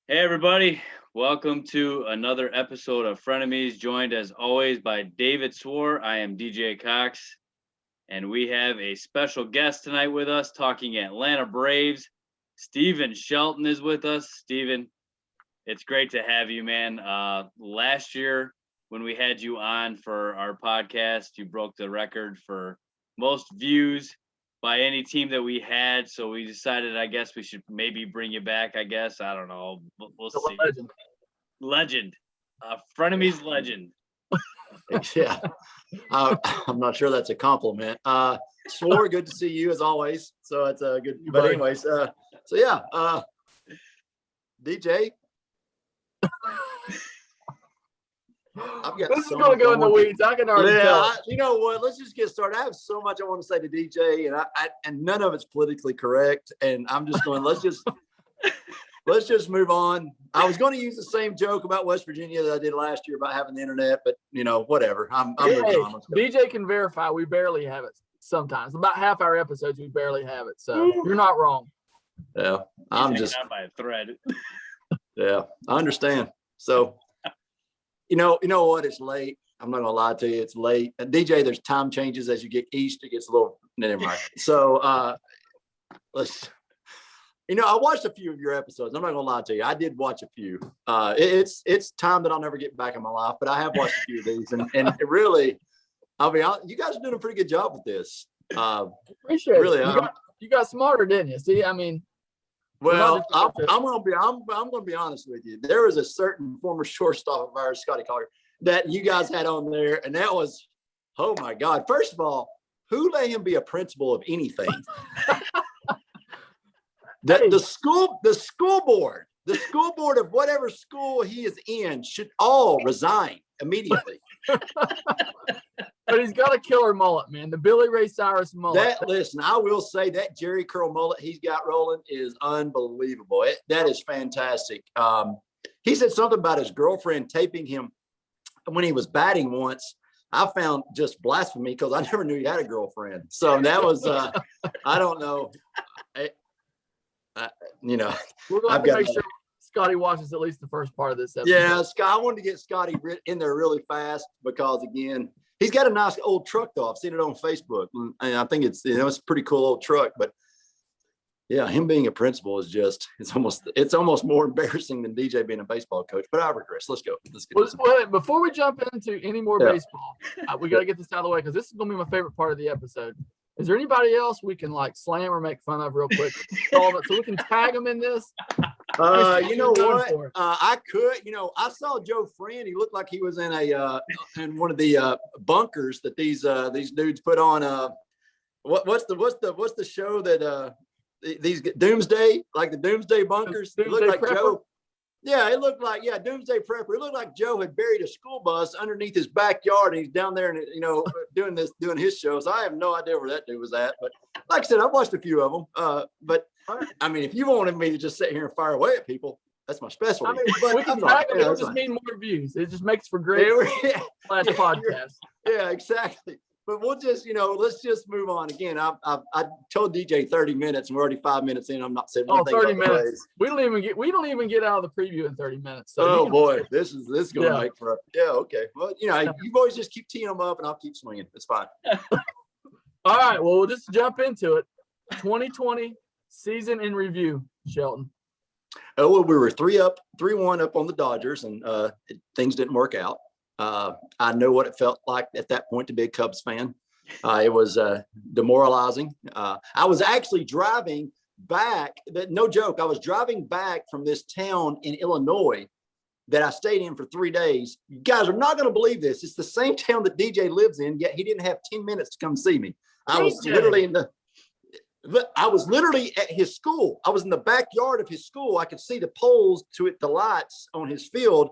Hey, everybody. Welcome to another episode of Frenemies, joined as always by David Swor. I am DJ Cox, and we have a special guest tonight with us talking Atlanta Braves. Steven Shelton is with us. Steven, it's great to have you, man. Last year, when we had you on for our podcast, you broke the record for most views by any team that we had. So we decided, I guess we should maybe bring you back. I guess I don't know. We'll see. Legend, frenemies legend. Yeah, I'm not sure that's a compliment. Swor, good to see you as always. So it's a good. But anyways, so yeah, DJ. This is going to go in the weeds. I can already tell. You know what? Let's just get started. I have so much I want to say to DJ, and none of it's politically correct. And I'm just going. Let's just move on. I was going to use the same joke about West Virginia that I did last year about having the internet, but whatever. I'm moving on. DJ can verify we barely have it sometimes. About half our episodes we barely have it. So you're not wrong. Yeah, I'm just out by a thread. Yeah, I understand. So. You know what? It's late. I'm not gonna lie to you. It's late. And DJ, there's time changes as you get east. It gets a little. Never mind. So let's. I watched a few of your episodes. I'm not gonna lie to you. I did watch a few. It's time that I'll never get back in my life, but I have watched a few of these, and it really, you guys are doing a pretty good job with this. Appreciate really, it. You got smarter, didn't you? See, I mean. Well, I'm gonna be honest with you. There was a certain former shortstop of ours, Scottie Carter, that you guys had on there, and that was, oh my God! First of all, who let him be a principal of anything? The school board of whatever school he is in should all resign immediately. But he's got a killer mullet, man. The Billy Ray Cyrus mullet. Listen, I will say that Jerry curl mullet he's got rolling is unbelievable. That is fantastic. He said something about his girlfriend taping him when he was batting once. I found just blasphemy because I never knew he had a girlfriend. So that was, I don't know. We're going to make sure Scottie watches at least the first part of this episode. Yeah, I wanted to get Scottie in there really fast because, again, he's got a nice old truck, though. I've seen it on Facebook, and I think it's a pretty cool old truck. But yeah, him being a principal is just it's almost more embarrassing than DJ being a baseball coach. But I regress. Let's go. Well, before we jump into any more baseball, we got to get this out of the way because this is going to be my favorite part of the episode. Is there anybody else we can slam or make fun of real quick? So we can tag them in this. You know what? I could. I saw Joe Friend. He looked like he was in in one of the bunkers that these dudes put on. What's the show that these Doomsday, like the Doomsday bunkers? It looked like Prepper? Joe. Yeah, it looked like Doomsday Prepper. It looked like Joe had buried a school bus underneath his backyard, and he's down there and doing his show. So I have no idea where that dude was at. But like I said, I've watched a few of them. But I mean, if you wanted me to just sit here and fire away at people, that's my specialty. I mean, we can tag them. It'll just mean more views. It just makes for great last podcast. Yeah, exactly. But we'll just, let's just move on. Again, I told DJ 30 minutes, and we're already 5 minutes in. I'm not saying one thing 30 minutes. We don't even get out of the preview in 30 minutes. So boy, this is going to make for okay. Well, you boys just keep teeing them up, and I'll keep swinging. It's fine. All right. Well, we'll just jump into it. 2020 season in review, Shelton. Oh, well, we were 3-1 up on the Dodgers, and things didn't work out. I know what it felt like at that point to be a Cubs fan. It was demoralizing. I was actually driving back. No joke. I was driving back from this town in Illinois that I stayed in for 3 days. You guys are not going to believe this. It's the same town that DJ lives in, yet he didn't have 10 minutes to come see me. I was literally at his school. I was in the backyard of his school. I could see the poles to it, the lights on his field.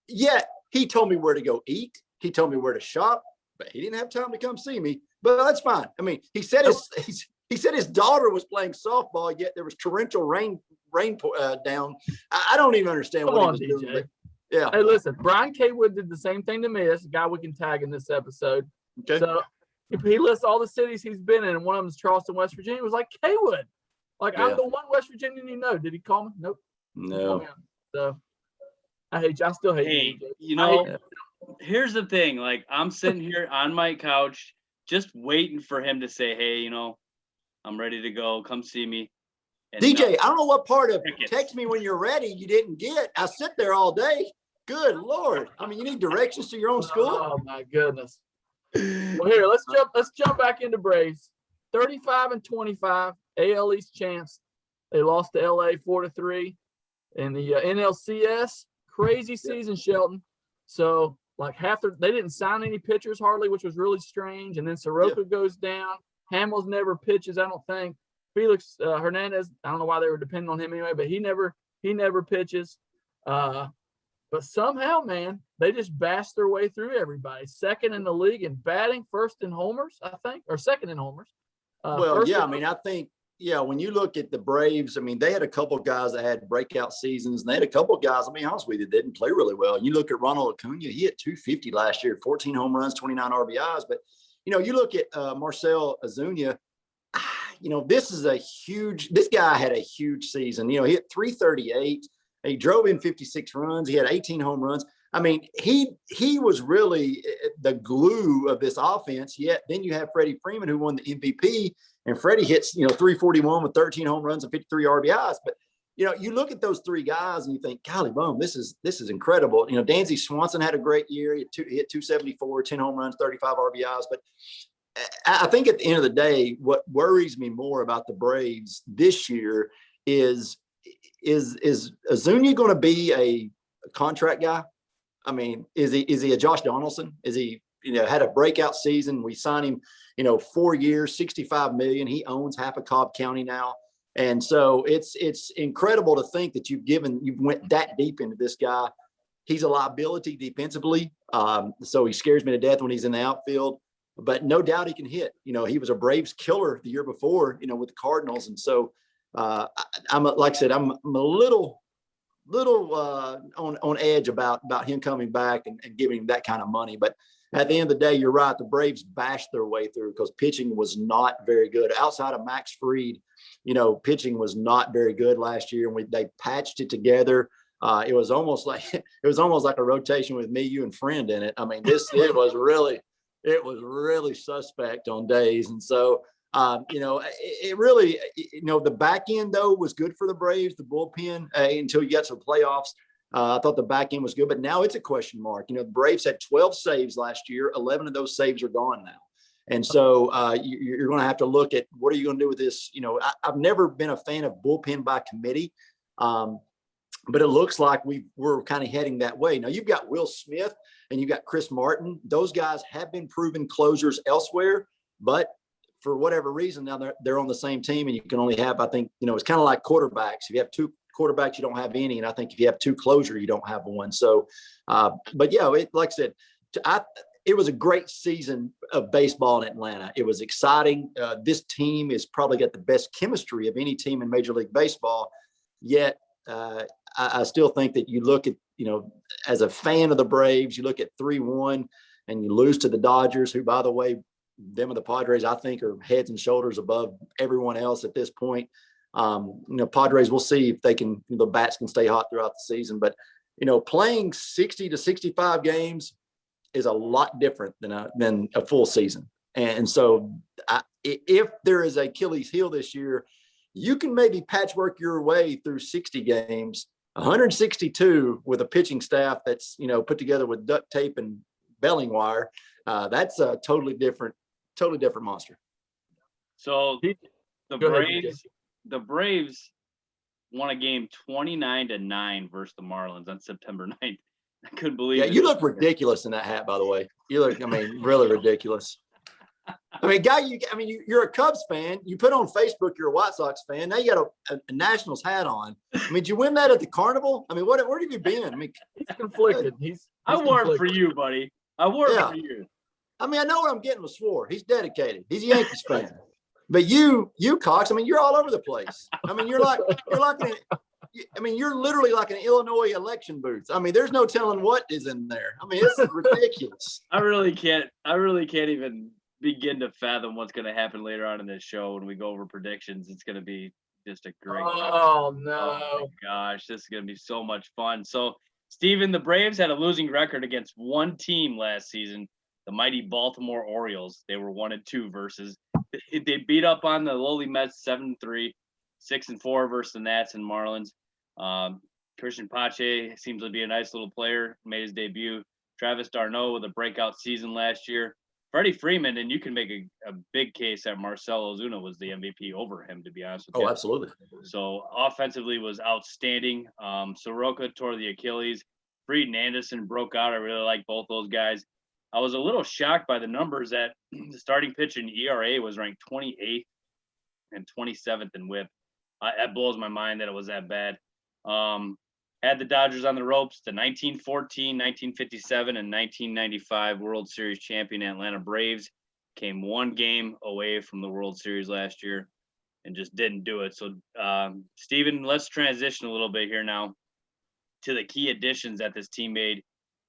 Yet he told me where to go eat. He told me where to shop, but he didn't have time to come see me. But that's fine. I mean, he said his daughter was playing softball, yet there was torrential rain down. I don't even understand what he was doing. Yeah. Hey, listen, Brian K. Wood did the same thing to me. That's a guy we can tag in this episode. Okay. So if he lists all the cities he's been in, and one of them is Charleston, West Virginia, it was like K. Wood. I'm the one West Virginian you know. Did he call me? Nope. No. So I hate you. I still hate Hey, you. Here's the thing. Like, I'm sitting here on my couch just waiting for him to say, hey, I'm ready to go. Come see me. And DJ, I don't know what part of crickets. text me when you're ready you didn't get. I sit there all day. Good Lord. I mean, you need directions to your own school? Oh, my goodness. Well, here, let's jump back into Braves. 35-25, AL East champs. They lost to LA 4-3 in the NLCS. Crazy season, Shelton. So, like, they didn't sign any pitchers hardly, which was really strange. And then Soroka goes down. Hamels never pitches, I don't think. Felix Hernandez, I don't know why they were depending on him anyway, but he never pitches. But somehow, man, they just bashed their way through everybody. Second in the league in batting, first in homers, I think, or second in homers. I think, when you look at the Braves, I mean, they had a couple of guys that had breakout seasons, and they had a couple of guys, I'll be honest with you, that didn't play really well. You look at Ronald Acuna, he hit 250 last year, 14 home runs, 29 RBIs. But, you look at Marcell Ozuna, this guy had a huge season. He hit 338. He drove in 56 runs. He had 18 home runs. I mean, he was really the glue of this offense. Yet then you have Freddie Freeman, who won the MVP, and Freddie hits 341 with 13 home runs and 53 RBIs. But you look at those three guys and you think, golly, boom, this is incredible. Swansea Swanson had a great year. He hit 274, 10 home runs, 35 RBIs. But I think at the end of the day, what worries me more about the Braves this year is Ozuna going to be a contract guy? I mean, is he a Josh Donaldson? Is he, had a breakout season? We signed him, 4 years, $65 million. He owns half of Cobb County now. And so it's incredible to think that you went that deep into this guy. He's a liability defensively. So he scares me to death when he's in the outfield, but no doubt he can hit. He was a Braves killer the year before, with the Cardinals. And so I'm a little on edge about him coming back and giving him that kind of money. But at the end of the day, you're right. The Braves bashed their way through because pitching was not very good. Outside of Max Fried, pitching was not very good last year, and they patched it together. It was almost like a rotation with me, you, and Friend in it. I mean, it was really suspect on days, and so. It really, the back end though was good for the Braves, the bullpen until you got to the playoffs. I thought the back end was good, but now it's a question mark. The Braves had 12 saves last year. 11 of those saves are gone now. And so you're going to have to look at what are you going to do with this? I've never been a fan of bullpen by committee, but it looks like we're kind of heading that way. Now you've got Will Smith and you've got Chris Martin. Those guys have been proven closers elsewhere, but for whatever reason, now they're on the same team, and you can only have, I think, it's kind of like quarterbacks. If you have two quarterbacks, you don't have any. And I think if you have two closers, you don't have one. So, but yeah, like I said, it was a great season of baseball in Atlanta. It was exciting. This team has probably got the best chemistry of any team in Major League Baseball. Yet, I still think that you look at, as a fan of the Braves, you look at 3-1 and you lose to the Dodgers, who, by the way, them and the Padres, I think, are heads and shoulders above everyone else at this point. Padres, we'll see if they can, the bats can stay hot throughout the season. But, playing 60 to 65 games is a lot different than a full season. And so if there is a Achilles heel this year, you can maybe patchwork your way through 60 games, 162 with a pitching staff that's, put together with duct tape and belling wire. That's a totally different monster. So the Braves won a game 29-9 versus the Marlins on September 9th. I couldn't believe it. Yeah, you look ridiculous in that hat, by the way. You look, really ridiculous. You're a Cubs fan. You put on Facebook you're a White Sox fan. Now you got a Nationals hat on. Did you win that at the Carnival? Where have you been? He's conflicted. I wore it for you, buddy. I wore it for you. I know what I'm getting with Swor. He's dedicated. He's a Yankees fan. But you Cox, you're all over the place. You're literally like an Illinois election booth. There's no telling what is in there. It's ridiculous. I really can't even begin to fathom what's going to happen later on in this show when we go over predictions. It's going to be Just a great. Oh, no. Oh, my gosh. This is going to be so much fun. So, Steven, the Braves had a losing record against one team last season, the mighty Baltimore Orioles. They were 1-2 versus. They beat up on the lowly Mets 7-3, 6-4 versus the Nats and Marlins. Christian Pache seems to be a nice little player, made his debut. Travis d'Arnaud with a breakout season last year. Freddie Freeman, and you can make a big case that Marcell Ozuna was the MVP over him, to be honest with you. Oh, absolutely. So offensively was outstanding. Soroka tore the Achilles. Fried and Anderson broke out. I really like both those guys. I was a little shocked by the numbers that the starting pitch in ERA was ranked 28th and 27th in WHIP. That blows my mind that it was that bad. Had the Dodgers on the ropes. The 1914, 1957, and 1995 World Series champion Atlanta Braves came one game away from the World Series last year and just didn't do it. So, Steven, let's transition a little bit here now to the key additions that this team made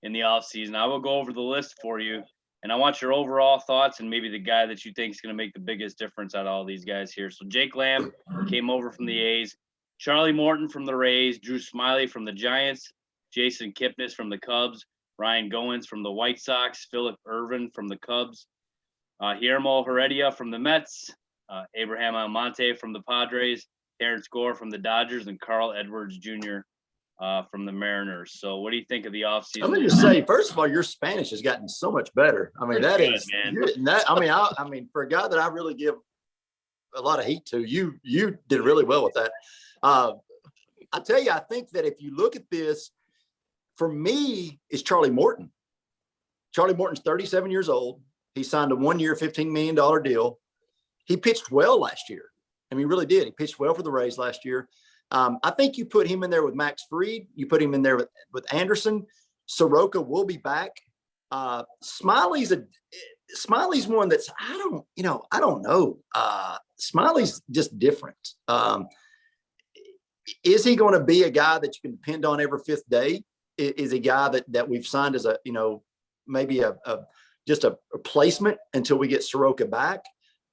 in the offseason. I will go over the list for you, and I want your overall thoughts and maybe the guy that you think is going to make the biggest difference out of all these guys here. So Jake Lamb came over from the A's. Charlie Morton from the Rays, Drew Smiley from the Giants, Jason Kipnis from the Cubs, Ryan Goins from the White Sox, Philip Ervin from the Cubs, Guillermo Heredia from the Mets, Abraham Almonte from the Padres, Terrence Gore from the Dodgers, and Carl Edwards Jr. From the Mariners. So what do you think of the offseason? I'm going to say, first of all, your Spanish has gotten so much better. I mean, that is, man. I mean, for a guy that I really give a lot of heat to, you did really well with that. I tell you, I think that if you look at this, for me, it's Charlie Morton. Charlie Morton's 37 years old. He signed a 1-year, $15 million deal. He pitched well last year. I mean, he really did. He pitched well for the Rays last year. I think you put him in there with Max Fried. You put him in there with Anderson. Soroka will be back. Smiley's one that's, I don't know. Smiley's just different. Is he going to be a guy that you can depend on every fifth day? Is a guy that we've signed as a, maybe just a replacement until we get Soroka back?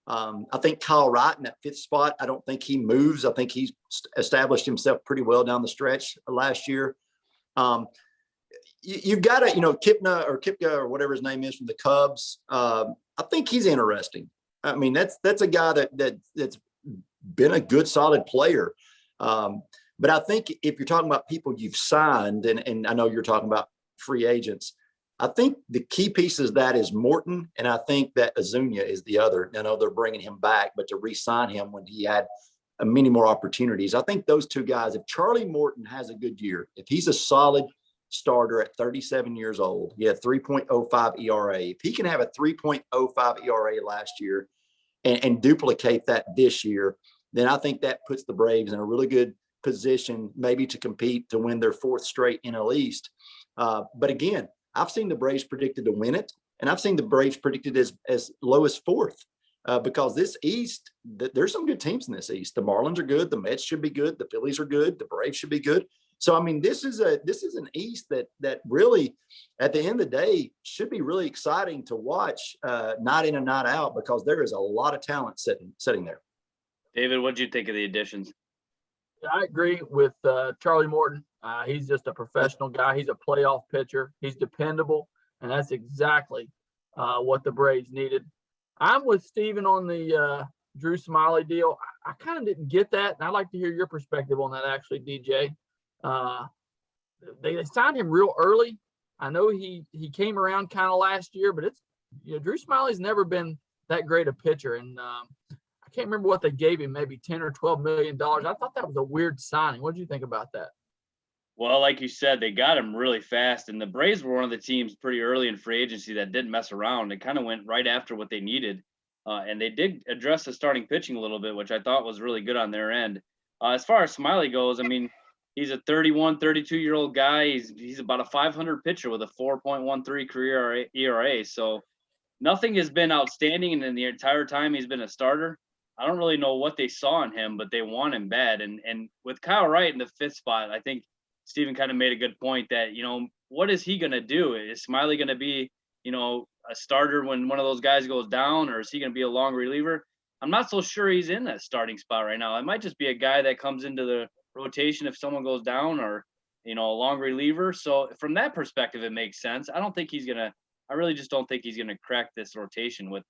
I think Kyle Wright in that fifth spot, I don't think he moves. I think he's established himself pretty well down the stretch last year. You've got to, Kipka or whatever his name is from the Cubs. I think he's interesting. I mean, that's a guy that's been a good, solid player. But I think if you're talking about people you've signed, and I know you're talking about free agents, I think the key piece is that is Morton, and I think that Ozuna is the other. I know they're bringing him back, but to re-sign him when he had many more opportunities. I think those two guys, if Charlie Morton has a good year, if he's a solid starter at 37 years old, he had 3.05 ERA. If he can have a 3.05 ERA last year and duplicate that this year, then I think that puts the Braves in a really good position, maybe to compete to win their fourth straight NL East. But again, I've seen the Braves predicted to win it, and I've seen the Braves predicted as low as fourth because this East, there's some good teams in this East. The Marlins are good. The Mets should be good. The Phillies are good. The Braves should be good. So, I mean, this is an East that really, at the end of the day, should be really exciting to watch night in and night out because there is a lot of talent sitting there. David, what did you think of the additions? I agree with Charlie Morton. He's just a professional guy. He's a playoff pitcher. He's dependable, and that's exactly what the Braves needed. I'm with Steven on the Drew Smiley deal. I kind of didn't get that, and I'd like to hear your perspective on that, actually, DJ. They signed him real early. I know he came around kind of last year, but Drew Smiley's never been that great a pitcher, and I can't remember what they gave him, maybe $10 or $12 million. I thought that was a weird signing. What do you think about that? Well, like you said, they got him really fast, and the Braves were one of the teams pretty early in free agency that didn't mess around. They kind of went right after what they needed, and they did address the starting pitching a little bit, which I thought was really good on their end. As far as Smiley goes, I mean, he's a 31, 32-year-old guy. He's about a 500 pitcher with a 4.13 career ERA, so nothing has been outstanding, and in the entire time he's been a starter. I don't really know what they saw in him, but they want him bad. And with Kyle Wright in the fifth spot, I think Steven kind of made a good point that, what is he going to do? Is Smiley going to be, a starter when one of those guys goes down, or is he going to be a long reliever? I'm not so sure he's in that starting spot right now. It might just be a guy that comes into the rotation if someone goes down, or, a long reliever. So from that perspective, it makes sense. I really just don't think he's going to crack this rotation with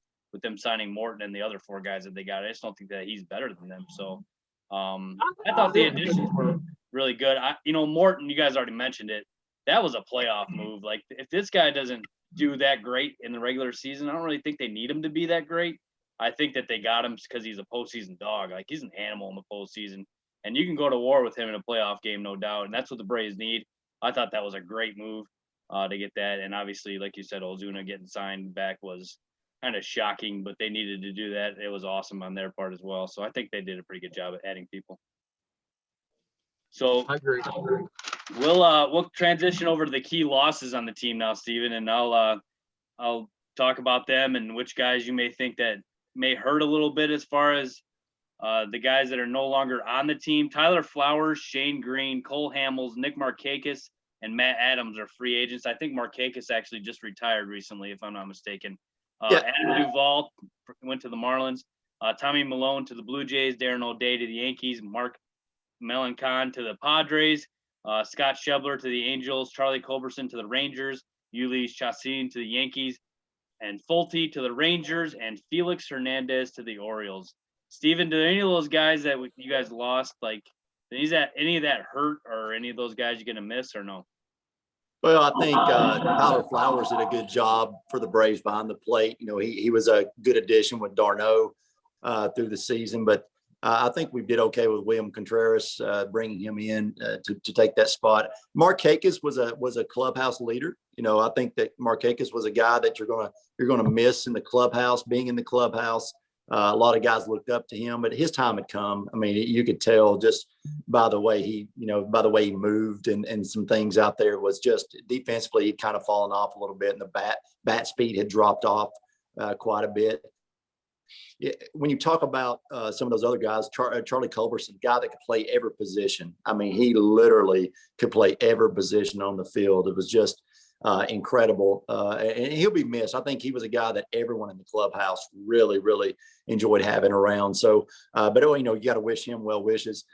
them signing Morton and the other 4 guys that they got. I just don't think that he's better than them. So I thought the additions were really good. Morton, you guys already mentioned it. That was a playoff move. Like, if this guy doesn't do that great in the regular season, I don't really think they need him to be that great. I think that they got him because he's a postseason dog. Like, he's an animal in the postseason, and you can go to war with him in a playoff game, no doubt. And that's what the Braves need. I thought that was a great move to get that. And obviously, like you said, Ozuna getting signed back was kind of shocking, but they needed to do that. It was awesome on their part as well. So I think they did a pretty good job at adding people. So I agree. We'll transition over to the key losses on the team now, Steven, and I'll talk about them and which guys you may think that may hurt a little bit as far as the guys that are no longer on the team. Tyler Flowers, Shane Green, Cole Hamels, Nick Markakis, and Matt Adams are free agents. I think Markakis actually just retired recently, if I'm not mistaken. Adam Duvall went to the Marlins. Tommy Malone to the Blue Jays. Darren O'Day to the Yankees. Mark Melancon to the Padres. Scott Schebler to the Angels. Charlie Culberson to the Rangers. Ulis Chassin to the Yankees. And Fulte to the Rangers. And Felix Hernandez to the Orioles. Steven, do any of those guys that you guys lost, like, any of that hurt, or any of those guys you're going to miss, or no? Well, I think Tyler Flowers did a good job for the Braves behind the plate. He was a good addition with d'Arnaud through the season, but I think we did okay with William Contreras bringing him in to take that spot. Markakis was a clubhouse leader. I think that Markakis was a guy that you're gonna miss in the clubhouse, being in the clubhouse. A lot of guys looked up to him, but his time had come. I mean, you could tell just by the way he moved and some things out there was just defensively, he'd kind of fallen off a little bit, and the bat speed had dropped off quite a bit. When you talk about some of those other guys, Charlie Culberson, a guy that could play every position. I mean, he literally could play every position on the field. It was just incredible. And he'll be missed. I think he was a guy that everyone in the clubhouse really, really enjoyed having around. So, but you got to wish him well wishes.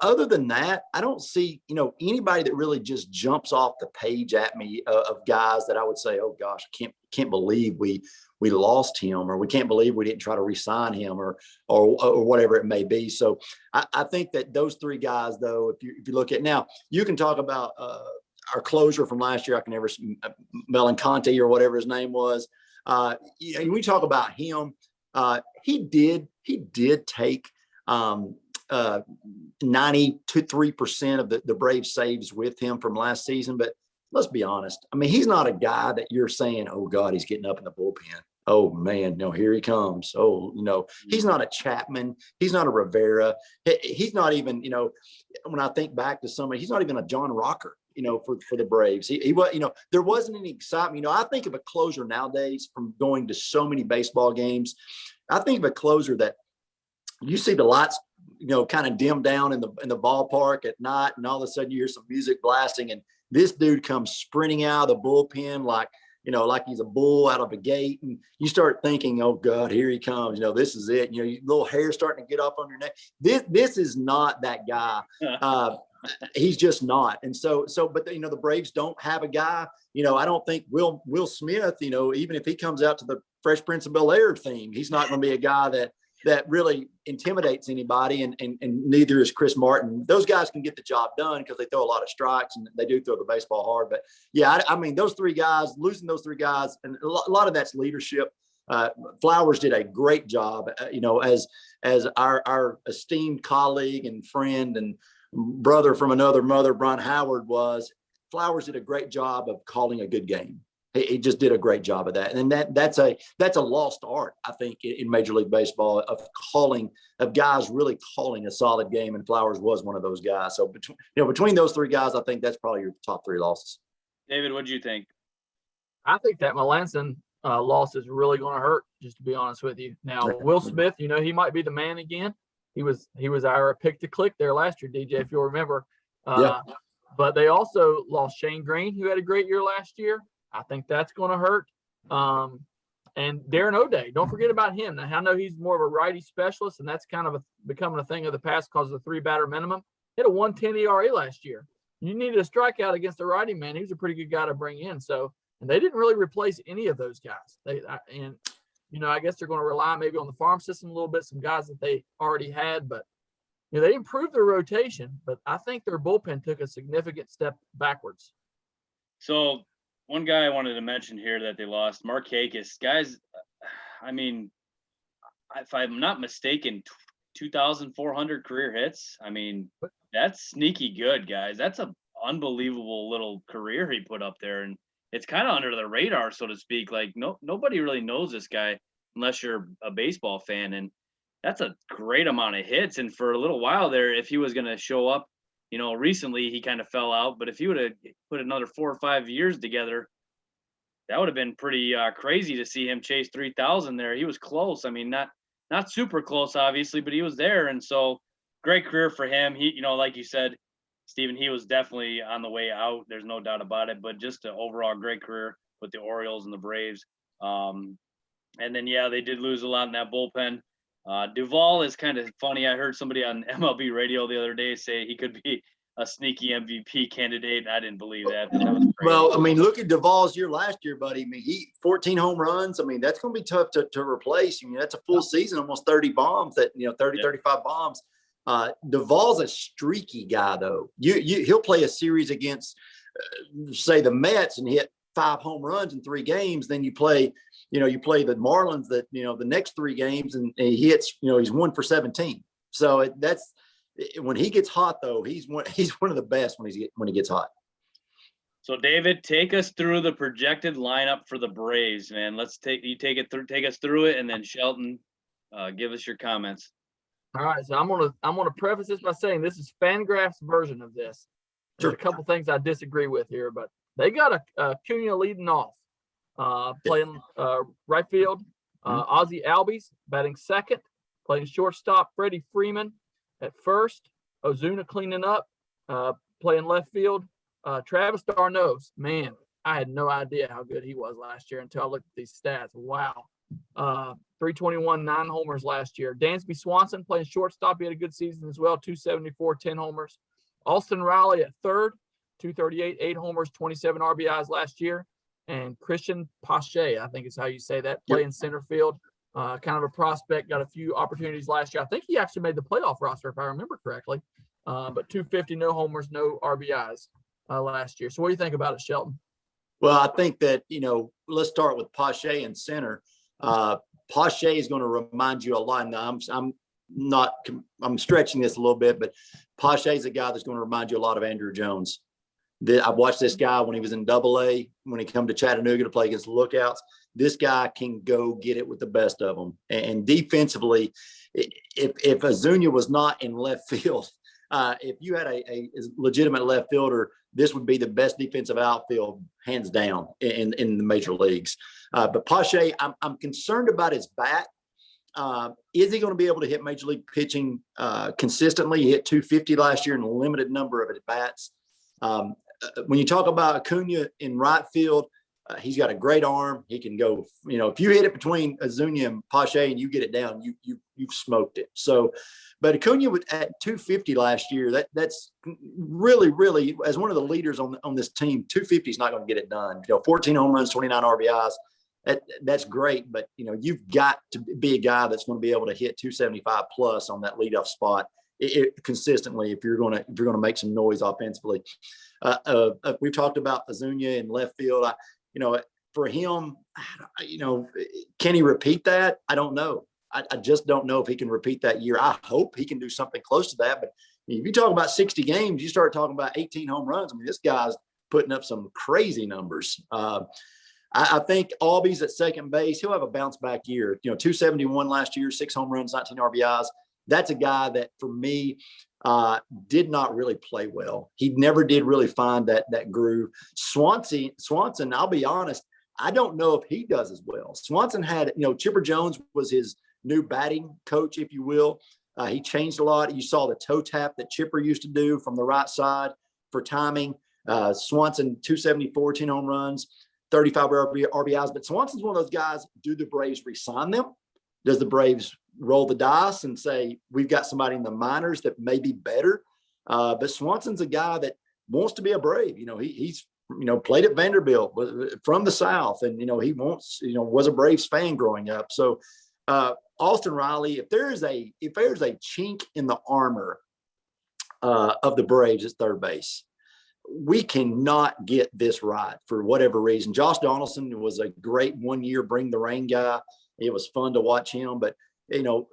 Other than that, I don't see, anybody that really just jumps off the page at me of guys that I would say, oh gosh, I can't believe we lost him, or we can't believe we didn't try to re-sign him, or whatever it may be. So I think that those 3 guys, though, if you look at now, you can talk about our closer from last year. I can never, Melanconte or whatever his name was. We talk about him. He did take 93% of the Braves saves with him from last season. But let's be honest. I mean, he's not a guy that you're saying, oh God, he's getting up in the bullpen. Oh man, no, here he comes. Oh, he's not a Chapman. He's not a Rivera. He's not even, when I think back to somebody, he's not even a John Rocker, for the Braves. He was, there wasn't any excitement. I think of a closer nowadays from going to so many baseball games. I think of a closer that you see the lights, kind of dim down in the ballpark at night, and all of a sudden you hear some music blasting, and this dude comes sprinting out of the bullpen like he's a bull out of a gate, and you start thinking, oh God, here he comes. This is it. Your little hair starting to get up on your neck. This is not that guy. He's just not. And but the Braves don't have a guy. I don't think Will Smith, even if he comes out to the Fresh Prince of Bel-Air theme, he's not going to be a guy that really intimidates anybody, and neither is Chris Martin. Those guys can get the job done because they throw a lot of strikes, and they do throw the baseball hard. But yeah, I mean, those 3 guys, losing those 3 guys, and a lot of that's leadership. Flowers did a great job, as our esteemed colleague and friend and brother from another mother, Brian Howard, was. Flowers did a great job of calling a good game. He just did a great job of that. And that's a lost art, I think, in Major League Baseball, of guys really calling a solid game. And Flowers was one of those guys. So between those 3 guys, I think that's probably your top 3 losses. David, what do you think? I think that Melanson loss is really going to hurt, just to be honest with you. Now, Will Smith, he might be the man again. He was our pick to click there last year, DJ, if you'll remember. Yeah. But they also lost Shane Green, who had a great year last year. I think that's going to hurt. And Darren O'Day, don't forget about him. Now, I know he's more of a righty specialist, and that's kind of becoming a thing of the past because of the 3-batter minimum. He had a 110 ERA last year. You needed a strikeout against a righty man. He was a pretty good guy to bring in. So, and they didn't really replace any of those guys. I guess they're going to rely maybe on the farm system a little bit, some guys that they already had, but they improved their rotation. But I think their bullpen took a significant step backwards. So one guy I wanted to mention here that they lost, Markakis. Guys, I mean, if I'm not mistaken, 2,400 career hits. I mean, that's sneaky good, guys. That's an unbelievable little career he put up there. And it's kind of under the radar, so to speak. Like, nobody really knows this guy unless you're a baseball fan. And that's a great amount of hits. And for a little while there, if he was going to show up, recently he kind of fell out. But if he would have put another 4 or 5 years together, that would have been pretty crazy to see him chase 3,000 there. He was close. I mean, not super close, obviously, but he was there. And so great career for him. He, like you said, Steven, he was definitely on the way out. There's no doubt about it, but just an overall great career with the Orioles and the Braves. And then, yeah, they did lose a lot in that bullpen. Duvall is kind of funny. I heard somebody on MLB radio the other day say he could be a sneaky MVP candidate. I didn't believe that. That was crazy. Well, I mean, look at Duvall's year last year, buddy. I mean, he 14 home runs. I mean, that's going to be tough to replace. I mean, that's a full season, almost 30 bombs, 35 bombs. Duvall's a streaky guy, though. He'll play a series against, say, the Mets and hit 5 home runs in 3 games. Then you play the Marlins the next 3 games and he hits, he's 1 for 17. So that's when he gets hot, though. He's one of the best when he gets hot. So, David, take us through the projected lineup for the Braves, man. Take us through it, and then Shelton, give us your comments. All right, so I'm gonna preface this by saying this is Fangraph's version of this. There's a couple things I disagree with here, but they got Acuna leading off, playing right field. Ozzie Albies batting second, playing shortstop. Freddie Freeman at first. Ozuna cleaning up, playing left field. Travis d'Arnaud, man, I had no idea how good he was last year until I looked at these stats. Wow. 321, 9 homers last year. Dansby Swanson playing shortstop. He had a good season as well. 274, 10 homers. Austin Riley at third, 238, 8 homers, 27 RBIs last year. And Christian Pache, I think is how you say that, playing center field. Kind of a prospect, got a few opportunities last year. I think he actually made the playoff roster, if I remember correctly. But 250, no homers, no RBIs last year. So what do you think about it, Shelton? Well, I think that, let's start with Pache in center. Pache is going to remind you a lot. Now, I'm stretching this a little bit, but Pache is a guy that's going to remind you a lot of Andrew Jones. I watched this guy when he was in AA, when he come to Chattanooga to play against the Lookouts. This guy can go get it with the best of them. And defensively, if Ozuna was not in left field, if you had a legitimate left fielder, this would be the best defensive outfield, hands down, in the major leagues. But Pache, I'm concerned about his bat. Is he going to be able to hit major league pitching consistently? He hit 250 last year in a limited number of at-bats. When you talk about Acuna in right field, he's got a great arm. He can go, if you hit it between Ozuna and Pache and you get it down, you've smoked it. So, but Acuna at 250 last year, that's really, really, as one of the leaders on this team, 250 is not going to get it done. 14 home runs, 29 RBIs. That's great, but you've got to be a guy that's going to be able to hit 275 plus on that leadoff spot consistently if you're going to make some noise offensively. We've talked about Ozuna in left field. For him, can he repeat that? I don't know. I just don't know if he can repeat that year. I hope he can do something close to that. But if you talk about 60 games, you start talking about 18 home runs. I mean, this guy's putting up some crazy numbers. I think Albies at second base, he'll have a bounce back year. 271 last year, 6 home runs, 19 RBIs. That's a guy that, for me, did not really play well. He never did really find that groove. Swanson, I'll be honest, I don't know if he does as well. Swanson had, Chipper Jones was his new batting coach, if you will. He changed a lot. You saw the toe tap that Chipper used to do from the right side for timing. Swanson, 274, 10 home runs. 35 RBIs. But Swanson's one of those guys. Do the Braves re-sign them? Does the Braves roll the dice and say, we've got somebody in the minors that may be better? But Swanson's a guy that wants to be a Brave. He's played at Vanderbilt from the South, and he was a Braves fan growing up. So Austin Riley, if there's a chink in the armor of the Braves at third base, we cannot get this right for whatever reason. Josh Donaldson was a great 1 year bring the rain guy. It was fun to watch him, but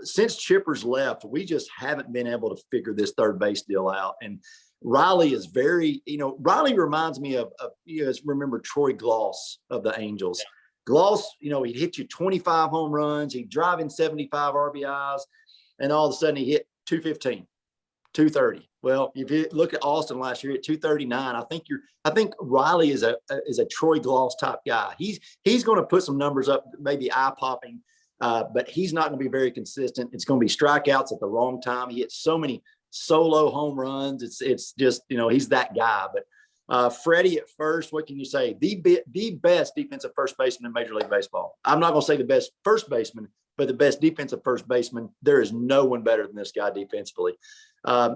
since Chipper's left, we just haven't been able to figure this third base deal out. And Riley is Riley reminds me of you guys remember Troy Gloss of the Angels. Gloss, he'd hit you 25 home runs, he'd drive in 75 RBIs, and all of a sudden he hit 215, 230. Well, if you look at Austin last year at 239, I think Riley is a Troy Gloss type guy. He's going to put some numbers up, maybe eye popping, but he's not going to be very consistent. It's going to be strikeouts at the wrong time. He hits so many solo home runs. It's just he's that guy. But Freddie at first, what can you say? The best defensive first baseman in Major League Baseball. I'm not going to say the best first baseman, but the best defensive first baseman. There is no one better than this guy defensively.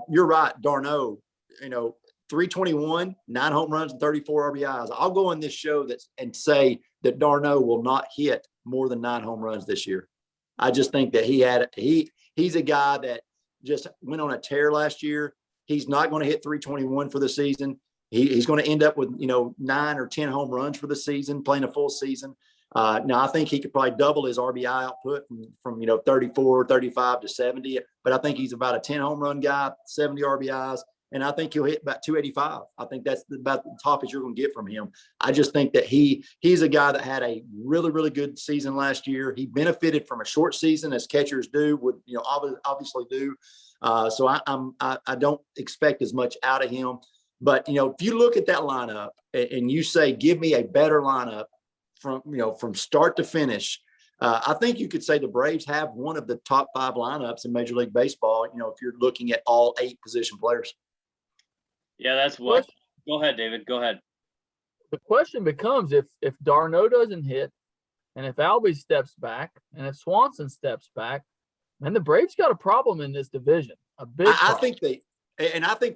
You're right, d'Arnaud, 321, 9 home runs and 34 RBIs. I'll go on this show and say that d'Arnaud will not hit more than 9 home runs this year. I just think that he's a guy that just went on a tear last year. He's not going to hit 321 for the season. He's going to end up with 9 or 10 home runs for the season, playing a full season. Now I think he could probably double his RBI output from 34, 35 to 70, but I think he's about a 10 home run guy, 70 RBIs, and I think he'll hit about 285. I think that's about the top as you're going to get from him. I just think that he's a guy that had a really, really good season last year. He benefited from a short season, as catchers obviously do. So I don't expect as much out of him. But if you look at that lineup and you say, give me a better lineup from start to finish, I think you could say the Braves have one of the top 5 lineups in Major League Baseball. If you're looking at all 8 position players. Yeah, that's what. Go ahead, David. Go ahead. The question becomes if d'Arnaud doesn't hit, and if Albie steps back, and if Swanson steps back, then the Braves got a problem in this division. A big. I think they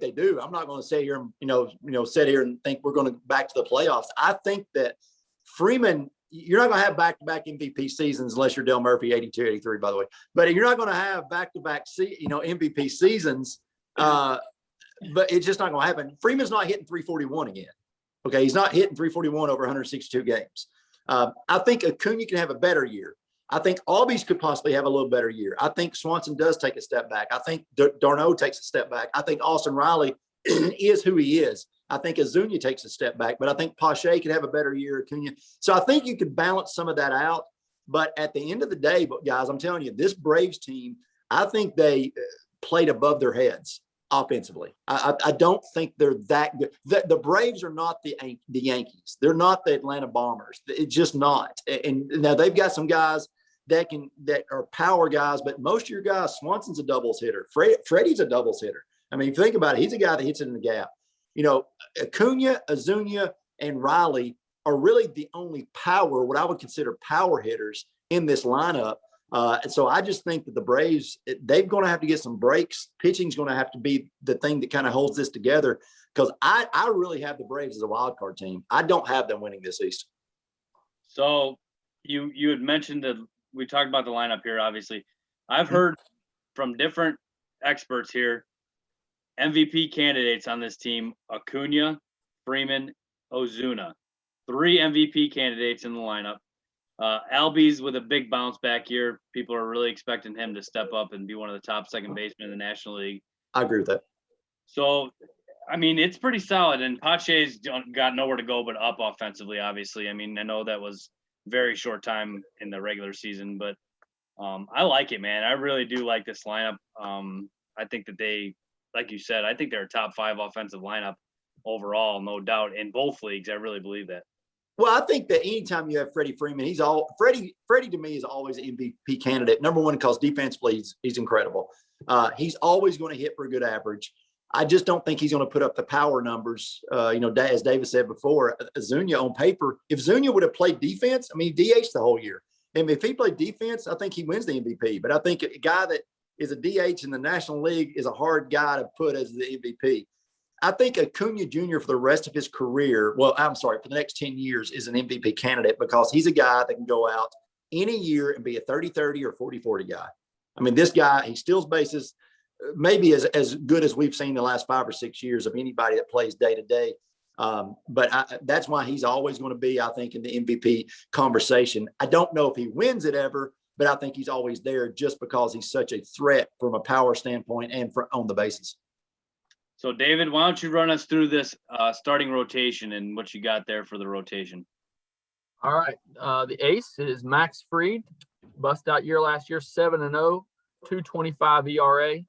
do. I'm not going to sit here and sit here and think we're going to back to the playoffs. I think that Freeman, you're not going to have back-to-back MVP seasons unless you're Dale Murphy, 82, 83, by the way. But you're not going to have back-to-back MVP seasons. But it's just not going to happen. Freeman's not hitting 341 again. Okay, he's not hitting 341 over 162 games. I think Acuna can have a better year. I think Albies could possibly have a little better year. I think Swanson does take a step back. I think d'Arnaud takes a step back. I think Austin Riley is who he is. I think Azuña takes a step back, but I think Pache could have a better year. Acuna. So I think you could balance some of that out. But at the end of the day, guys, I'm telling you, this Braves team, I think they played above their heads offensively. I don't think they're that good. The Braves are not the Yankees. They're not the Atlanta Bombers. It's just not. And now they've got some guys that are power guys, but most of your guys, Swanson's a doubles hitter. Freddie's a doubles hitter. I mean, if you think about it, he's a guy that hits it in the gap. Acuna, Azuña, and Riley are really the only what I would consider power hitters in this lineup. And so I just think that the Braves, they're going to have to get some breaks. Pitching's going to have to be the thing that kind of holds this together, because I really have the Braves as a wild card team. I don't have them winning this East. So you had mentioned that we talked about the lineup here, obviously. I've heard from different experts here, MVP candidates on this team: Acuna, Freeman, Ozuna. 3 MVP candidates in the lineup. Albies with a big bounce back year. People are really expecting him to step up and be one of the top second basemen in the National League. I agree with that. So, I mean, it's pretty solid. And Pache's got nowhere to go but up offensively, obviously. I mean, I know that was very short time in the regular season, but I like it, man. I really do like this lineup. I think that they, like you said, I think they're a top 5 offensive lineup overall, no doubt, in both leagues. I really believe that. Well, I think that anytime you have Freddie Freeman, Freddie to me is always an MVP candidate. Number one, because defensively he's incredible. He's always going to hit for a good average. I just don't think he's going to put up the power numbers. As David said before, Zuniga on paper, if Zuniga would have played defense, I mean, he DH'd the whole year. And if he played defense, I think he wins the MVP. But I think a guy that is a DH in the National League is a hard guy to put as the MVP. I think Acuna Jr. for the rest of his career, for the next 10 years is an MVP candidate because he's a guy that can go out any year and be a 30-30 or 40-40 guy. I mean, this guy, he steals bases, maybe as good as we've seen the last 5 or 6 years of anybody that plays day to day. But that's why he's always going to be, I think, in the MVP conversation. I don't know if he wins it ever, but I think he's always there just because he's such a threat from a power standpoint and on the bases. So, David, why don't you run us through this starting rotation and what you got there for the rotation? All right. The ace is Max Fried. Bust out year last year, 7-0, 2.25 ERA.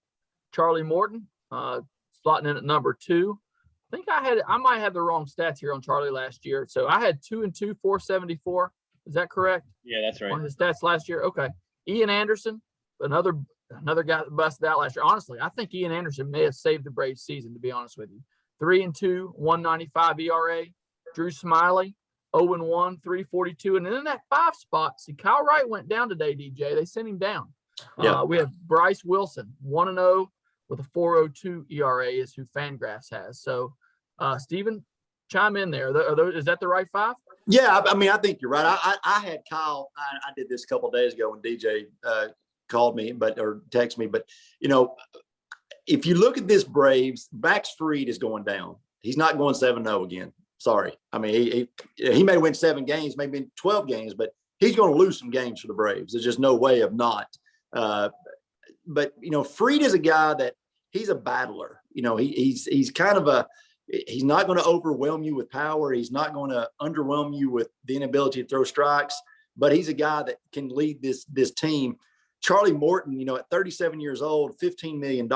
Charlie Morton, slotting in at number 2. I think I might have the wrong stats here on Charlie last year. So I had 2-2, 474. Is that correct? Yeah, that's right. On his stats last year. Okay. Ian Anderson, another guy that busted out last year. Honestly, I think Ian Anderson may have saved the Braves season, to be honest with you. 3-2, 1.95 ERA. Drew Smiley, 0-1, 3.42. And then in that 5 spot, see, Kyle Wright went down today, DJ. They sent him down. Yeah. We have Bryce Wilson, 1-0 with a 4.02 ERA is who Fangraphs has. So, Steven, chime in there. Is that the right 5? Yeah, I mean, I think you're right. I had Kyle. I did this a couple of days ago when DJ called me, or texted me. But if you look at this Braves, Max Fried is going down. He's not going 7-0 again. Sorry. I mean, he may win 7 games, maybe 12 games, but he's going to lose some games for the Braves. There's just no way of not. But Fried is a guy that he's a battler. He's kind of he's not going to overwhelm you with power. He's not going to underwhelm you with the inability to throw strikes, but he's a guy that can lead this team. Charlie Morton, at 37 years old, $15 million.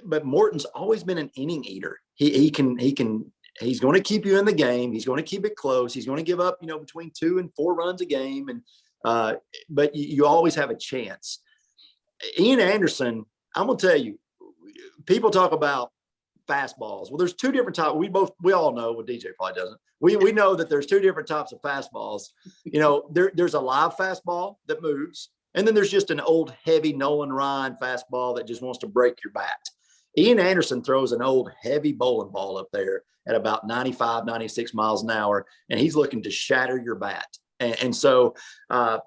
But Morton's always been an inning eater. He's going to keep you in the game. He's going to keep it close. He's going to give up, between 2 and 4 runs a game. But you always have a chance. Ian Anderson, I'm going to tell you, people talk about fastballs. Well, there's 2 different types. We all know, well, DJ probably doesn't. We know that there's 2 different types of fastballs. There's a live fastball that moves, and then there's just an old heavy Nolan Ryan fastball that just wants to break your bat. Ian Anderson throws an old heavy bowling ball up there at about 95, 96 miles an hour, and he's looking to shatter your bat. And so I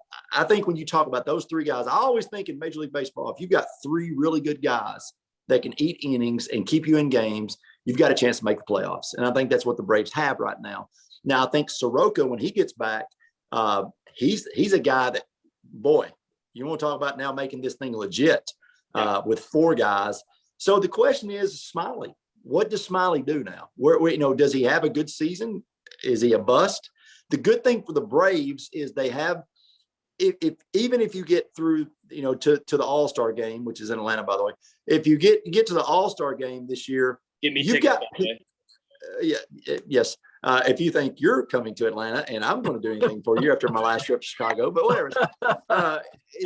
think when you talk about those 3 guys, I always think in Major League Baseball, if you've got 3 really good guys that can eat innings and keep you in games, you've got a chance to make the playoffs. And I think that's what the Braves have right now. Now, I think Soroka, when he gets back, he's a guy that, boy, you want to talk about now making this thing legit with 4 guys. So the question is, Smiley, what does Smiley do now? Does he have a good season? Is he a bust? The good thing for the Braves is they have, even if you get through, to the All-Star game, which is in Atlanta, by the way, if you get to the All-Star game this year, you've got, yes. If you think you're coming to Atlanta and I'm going to do anything for you after my last trip to Chicago, but whatever.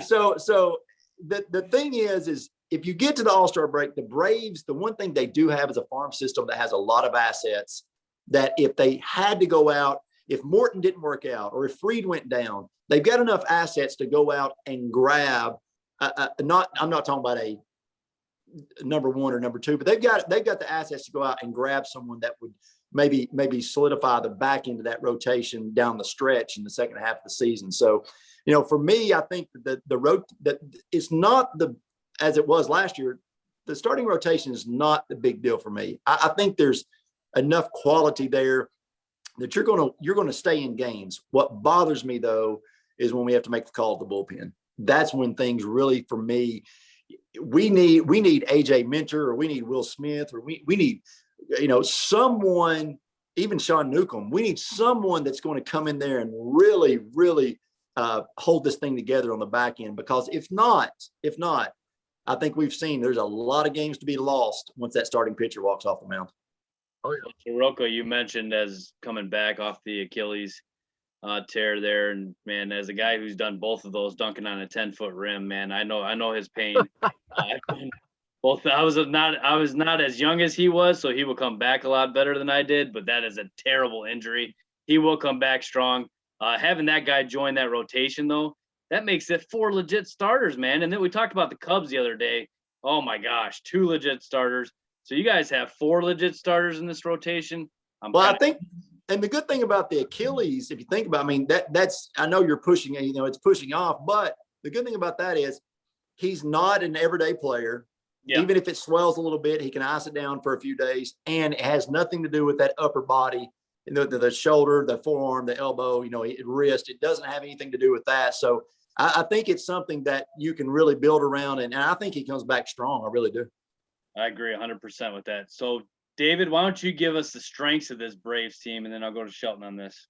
So the thing is if you get to the All-Star break, the Braves, the one thing they do have is a farm system that has a lot of assets that if they had to go out, if Morton didn't work out or if Fried went down, they've got enough assets to go out and grab. I'm not talking about a number 1 or number 2, but they've got the assets to go out and grab someone that would maybe solidify the back end of that rotation down the stretch in the second half of the season. So, for me, I think that that it's not as it was last year. The starting rotation is not the big deal for me. I think there's enough quality there that you're going to stay in games. What bothers me though is when we have to make the call to the bullpen. That's when things really, for me, we need AJ Minter, or we need Will Smith, or we need, someone, even Sean Newcomb. We need someone that's going to come in there and really, really hold this thing together on the back end. Because if not, I think we've seen there's a lot of games to be lost once that starting pitcher walks off the mound. Oh, yeah. Soroka, you mentioned as coming back off the Achilles tear there, and man, as a guy who's done both of those, dunking on a 10-foot rim, man, I know his pain. Well, I was not as young as he was, so he will come back a lot better than I did. But that is a terrible injury. He will come back strong. Having that guy join that rotation, though, that makes it 4 legit starters, man. And then we talked about the Cubs the other day. Oh my gosh, 2 legit starters. So you guys have 4 legit starters in this rotation. I think, and the good thing about the Achilles, if you think about, I mean, that's, I know you're pushing, it's pushing off, but the good thing about that is he's not an everyday player. Yeah. Even if it swells a little bit, he can ice it down for a few days, and it has nothing to do with that upper body, the shoulder, the forearm, the elbow, wrist. It doesn't have anything to do with that. So I think it's something that you can really build around, and I think he comes back strong. I really do. I agree 100% with that. So, David, why don't you give us the strengths of this Braves team, and then I'll go to Shelton on this.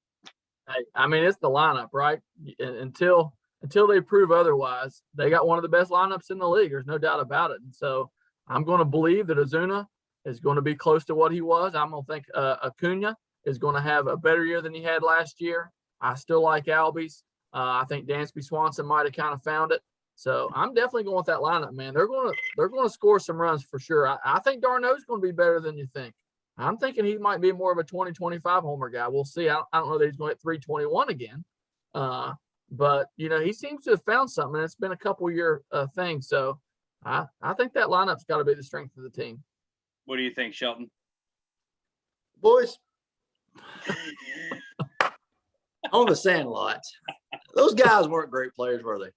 I mean, it's the lineup, right? Until they prove otherwise, they got one of the best lineups in the league. There's no doubt about it. And so I'm going to believe that Ozuna is going to be close to what he was. I'm going to think Acuna is going to have a better year than he had last year. I still like Albies. I think Dansby Swanson might have kind of found it. So I'm definitely going with that lineup, man. They're going to score some runs for sure. I think d'Arnaud's going to be better than you think. I'm thinking he might be more of a 20-25 homer guy. We'll see. I don't know that he's going to hit 321 again. But, he seems to have found something, and it's been a couple-year thing. So I think that lineup's got to be the strength of the team. What do you think, Shelton? Boys, on the Sandlot, those guys weren't great players, were they?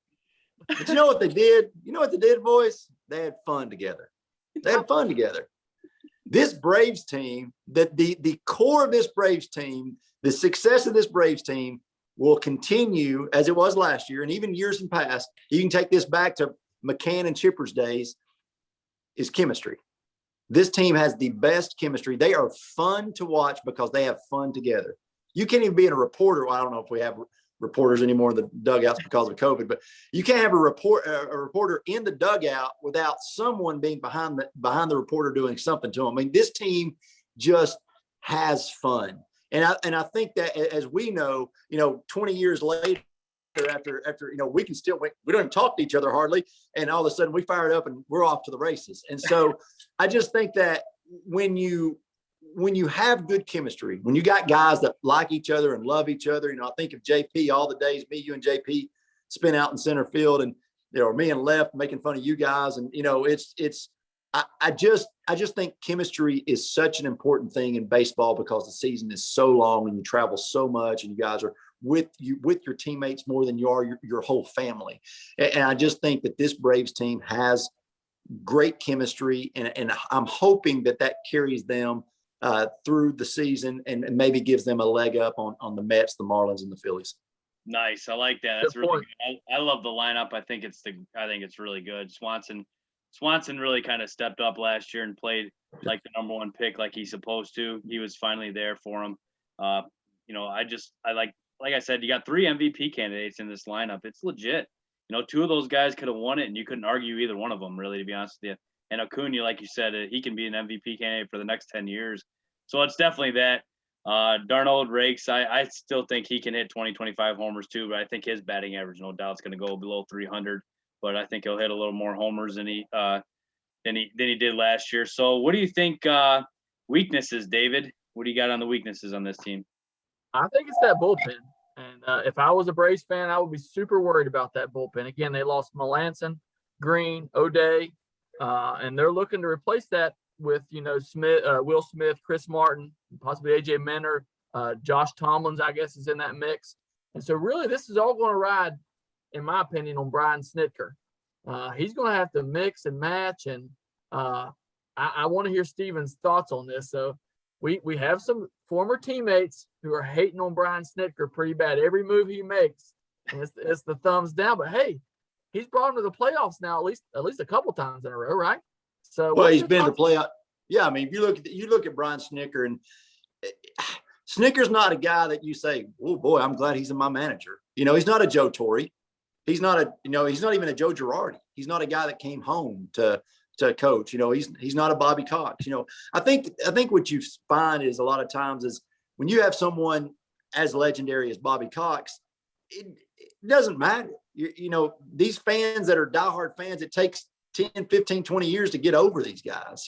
But you know what they did? You know what they did, boys? They had fun together. This Braves team, the core of this Braves team, the success of this Braves team will continue as it was last year, and even years in past. You can take this back to McCann and Chipper's days, is chemistry. This team has the best chemistry. They are fun to watch because they have fun together. You can't even be a reporter. Well, I don't know if we have reporters anymore in the dugouts because of COVID, but you can't have a reporter in the dugout without someone being behind the reporter doing something to them. I mean, this team just has fun. And I think that, as we know, 20 years later, after we can still, we don't even talk to each other hardly, and all of a sudden we fire it up and we're off to the races. And so I just think that when you have good chemistry, when you got guys that like each other and love each other, I think of JP, all the days me, you, and JP spent out in center field, and me and left making fun of you guys, and I just think chemistry is such an important thing in baseball because the season is so long and you travel so much, and you guys are with your teammates more than you are your whole family. And I just think that this Braves team has great chemistry, and I'm hoping that carries them through the season and maybe gives them a leg up on the Mets, the Marlins, and the Phillies. Nice. I like that. That's really good. I love the lineup. I think it's really good. Swanson really kind of stepped up last year and played like the number 1 pick, like he's supposed to. He was finally there for him. Like I said, you got 3 MVP candidates in this lineup. It's legit. 2 of those guys could have won it, and you couldn't argue either one of them, really, to be honest with you. And Acuna, like you said, he can be an MVP candidate for the next 10 years. So it's definitely that. d'Arnaud rakes. I still think he can hit 20-25 homers too, but I think his batting average, no doubt, is going to go below 300. But I think he'll hit a little more homers than he did last year. So what do you think weaknesses, David? What do you got on the weaknesses on this team? I think it's that bullpen. And if I was a Braves fan, I would be super worried about that bullpen. Again, they lost Melanson, Green, O'Day, and they're looking to replace that with, Smith, Will Smith, Chris Martin, possibly AJ Minter, Josh Tomlins, I guess, is in that mix. And so really this is all going to ride, in my opinion, on Brian Snitker. He's going to have to mix and match. And I want to hear Steven's thoughts on this. So we have some former teammates who are hating on Brian Snitker pretty bad. Every move he makes, and it's the thumbs down. But hey, he's brought him to the playoffs now at least a couple times in a row, right? So well, he's been to the playoff. Yeah, I mean, if you look at Brian Snitker, and Snitker's not a guy that you say, "Oh boy, I'm glad he's my manager." He's not a Joe Torre. He's not he's not even a Joe Girardi. He's not a guy that came home to coach. He's not a Bobby Cox. I think what you find is a lot of times is when you have someone as legendary as Bobby Cox, it doesn't matter. These fans that are diehard fans, it takes 10, 15, 20 years to get over these guys.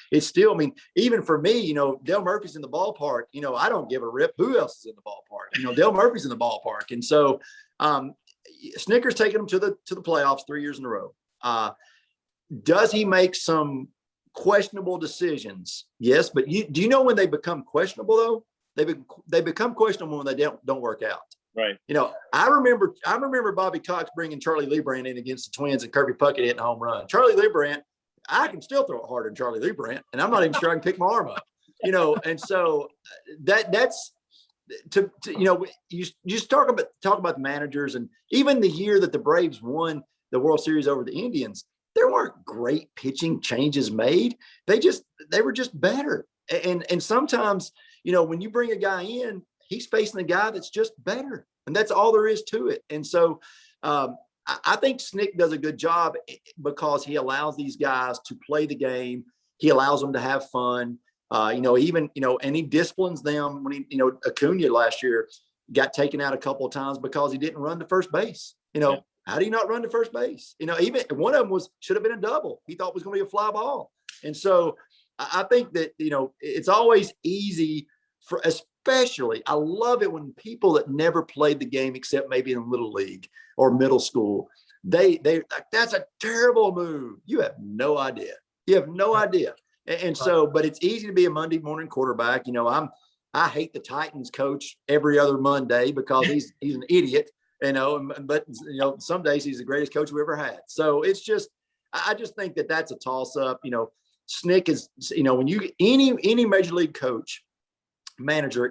It's still, I mean, even for me, Dale Murphy's in the ballpark. I don't give a rip who else is in the ballpark. Dale Murphy's in the ballpark. And so Snicker's taken them to the playoffs 3 years in a row. Does he make some questionable decisions? Yes, but do you know when they become questionable though? They become questionable when they don't work out. Right. I remember Bobby Cox bringing Charlie Leibrandt in against the Twins and Kirby Puckett hitting a home run. Charlie Leibrandt, I can still throw it harder than Charlie Leibrandt, and I'm not even sure I can pick my arm up. And so that's to you just talk about the managers, and even the year that the Braves won the World Series over the Indians, there weren't great pitching changes made. They were just better. And sometimes, when you bring a guy in, he's facing a guy that's just better, and that's all there is to it. And so I think Snick does a good job because he allows these guys to play the game. He allows them to have fun. And he disciplines them when Acuna last year got taken out a couple of times because he didn't run to first base. How do you not run to first base? Even one of them should have been a double. He thought it was going to be a fly ball. And so I think that, it's always easy especially, I love it when people that never played the game except maybe in little league or middle school, they that's a terrible move. You have no idea. And so, but it's easy to be a Monday morning quarterback. I hate the Titans coach every other Monday because he's an idiot, but some days he's the greatest coach we ever had. So it's just, I just think that that's a toss up. Snick is, when you, any major league manager,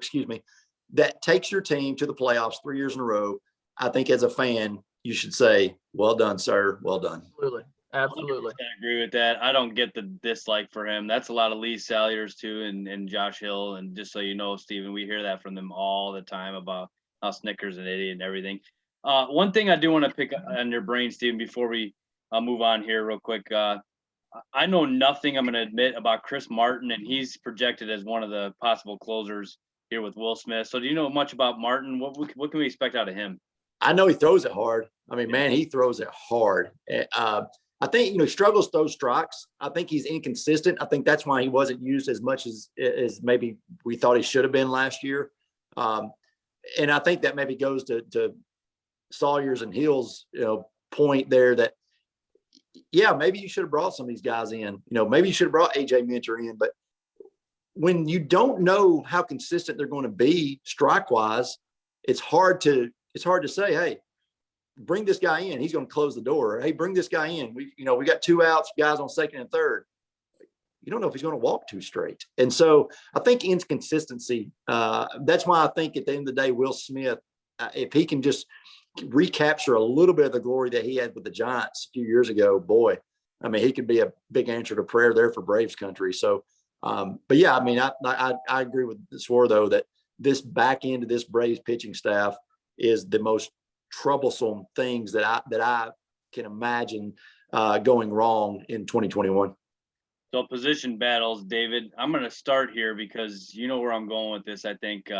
that takes your team to the playoffs 3 years in a row, I think as a fan, you should say, well done, sir. Well done. Absolutely. I agree with that. I don't get the dislike for him. That's a lot of Lee Salyers too, and Josh Hill. And just so you know, Steven, we hear that from them all the time about how Snicker's an idiot and everything. One thing I do want to pick on your brain, Steven, before we move on here real quick. I know nothing, I'm going to admit, about Chris Martin, and he's projected as one of the possible closers here with Will Smith. So do you know much about Martin? What can we expect out of him? I know he throws it hard. I mean, man, he throws it hard. I think, he struggles to throw strikes. I think he's inconsistent. I think that's why he wasn't used as much as maybe we thought he should have been last year. And I think that maybe goes to Sawyer's and Hill's, point there that, yeah, maybe you should have brought some of these guys in. Maybe you should have brought AJ Minter in. But when you don't know how consistent they're going to be strike-wise, it's hard to say, hey, bring this guy in. He's going to close the door. Hey, bring this guy in. We got 2 outs, guys on second and third. You don't know if he's going to walk 2 straight. And so I think inconsistency. That's why I think at the end of the day, Will Smith, if he can just recapture a little bit of the glory that he had with the Giants a few years ago, boy, I mean, he could be a big answer to prayer there for Braves country. So, but yeah, I mean, I agree with Swor though, that this back end of this Braves pitching staff is the most troublesome things that I can imagine going wrong in 2021. So position battles, David, I'm going to start here because you know where I'm going with this. I think,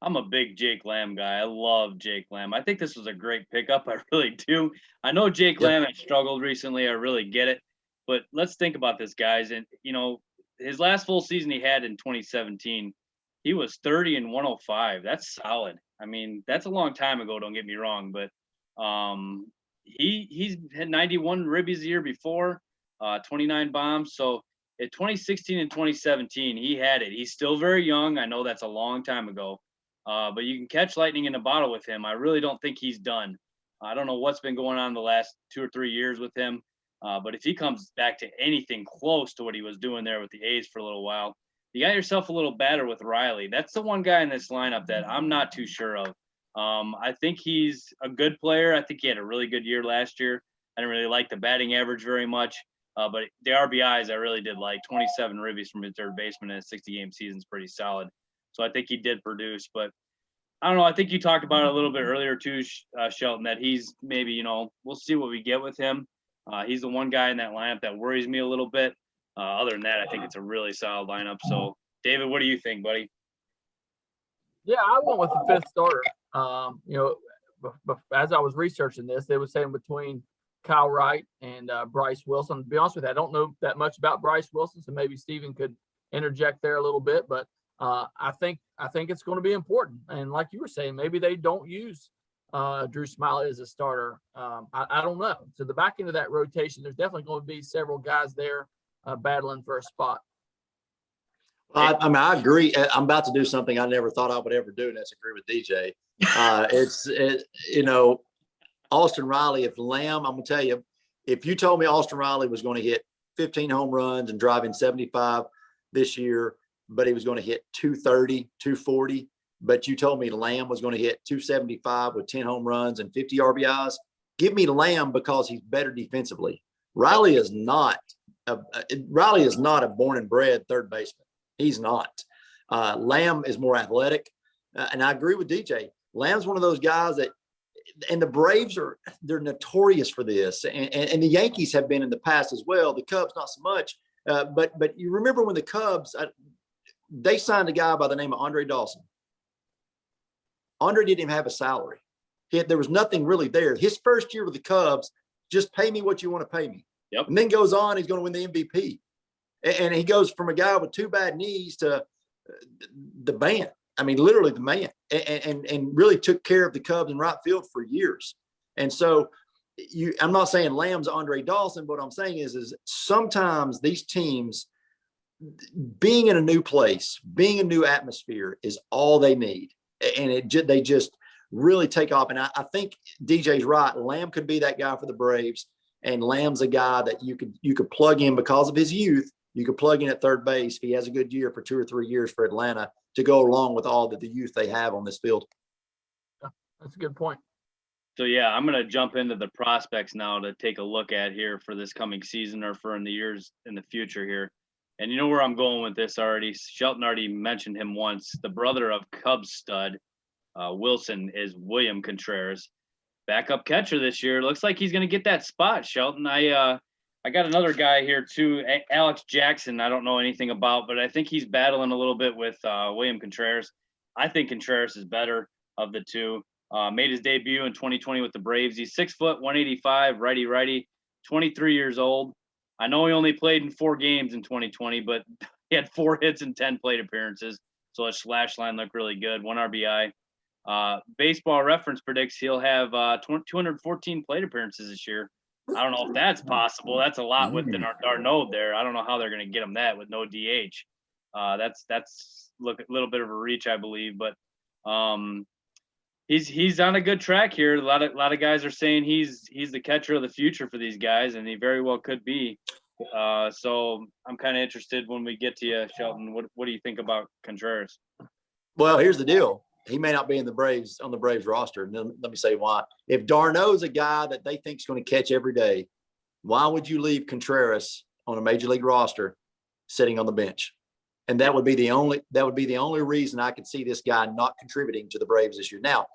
I'm a big Jake Lamb guy. I love Jake Lamb. I think this was a great pickup. I really do. I know Jake Lamb has struggled recently. I really get it. But let's think about this, guys. And, his last full season he had in 2017, he was 30 and 105. That's solid. I mean, that's a long time ago. Don't get me wrong. But he's had 91 ribbies the year before, 29 bombs. So at 2016 and 2017, he had it. He's still very young. I know that's a long time ago. But you can catch lightning in a bottle with him. I really don't think he's done. I don't know what's been going on the last 2 or 3 years with him. But if he comes back to anything close to what he was doing there with the A's for a little while, you got yourself a little batter with Riley. That's the one guy in this lineup that I'm not too sure of. I think he's a good player. I think he had a really good year last year. I didn't really like the batting average very much. But the RBIs I really did like. 27 ribbies from his third baseman in a 60-game season is pretty solid. So I think he did produce, but I don't know. I think you talked about it a little bit earlier too, Shelton, that he's maybe, we'll see what we get with him. He's the one guy in that lineup that worries me a little bit. Other than that, I think it's a really solid lineup. So David, what do you think, buddy? Yeah, I went with the 5th starter. As I was researching this, they were saying between Kyle Wright and Bryce Wilson. To be honest with you, I don't know that much about Bryce Wilson, so maybe Steven could interject there a little bit. But I think it's going to be important. And like you were saying, maybe they don't use Drew Smiley as a starter. I don't know. So the back end of that rotation, there's definitely going to be several guys there battling for a spot. Well, I agree. I'm about to do something I never thought I would ever do, and that's agree with DJ. Austin Riley, if Lamb, I'm going to tell you, if you told me Austin Riley was going to hit 15 home runs and drive in 75 this year, but he was going to hit 230, 240, but you told me Lamb was going to hit 275 with 10 home runs and 50 RBIs, give me Lamb because he's better defensively. Riley is not a born and bred third baseman. He's not. Lamb is more athletic. And I agree with DJ. Lamb's one of those guys that, and the Braves they're notorious for this. And the Yankees have been in the past as well. The Cubs, not so much. But you remember when the Cubs, they signed a guy by the name of Andre Dawson. Andre didn't even have a salary. There was nothing really there. His first year with the Cubs, just pay me what you want to pay me. Yep. And then goes on, he's going to win the MVP. And he goes from a guy with 2 bad knees to the man. I mean, literally the man, and really took care of the Cubs in right field for years. And so I'm not saying Lamb's Andre Dawson, but what I'm saying is sometimes these teams, being in a new place, being a new atmosphere is all they need. And they just really take off. And I think DJ's right. Lamb could be that guy for the Braves. And Lamb's a guy that you could plug in because of his youth. You could plug in at third base if he has a good year for 2 or 3 years for Atlanta to go along with all the youth they have on this field. That's a good point. So, yeah, I'm going to jump into the prospects now to take a look at here for this coming season or for in the years in the future here. And you know where I'm going with this already. Shelton already mentioned him once. The brother of Cubs stud Wilson is William Contreras. Backup catcher this year. Looks like he's going to get that spot, Shelton. I got another guy here too, Alex Jackson. I don't know anything about, but I think he's battling a little bit with William Contreras. I think Contreras is better of the two. Made his debut in 2020 with the Braves. He's 6 foot, 185, righty, 23 years old. I know he only played in 4 games in 2020, but he had 4 hits and 10 plate appearances. So his slash line looked really good, 1 RBI. Baseball Reference predicts he'll have 214 plate appearances this year. I don't know if that's possible. That's a lot with the Darno there. I don't know how they're going to get him that with no DH. That's a little bit of a reach, I believe, but he's on a good track here. A lot of guys are saying he's the catcher of the future for these guys, and he very well could be. So I'm kind of interested when we get to you, Shelton. What do you think about Contreras? Well, here's the deal. He may not be on the Braves roster. And then let me say why. If Darno's a guy that they think is going to catch every day, why would you leave Contreras on a major league roster sitting on the bench? And that would be the only reason I could see this guy not contributing to the Braves this year. Now,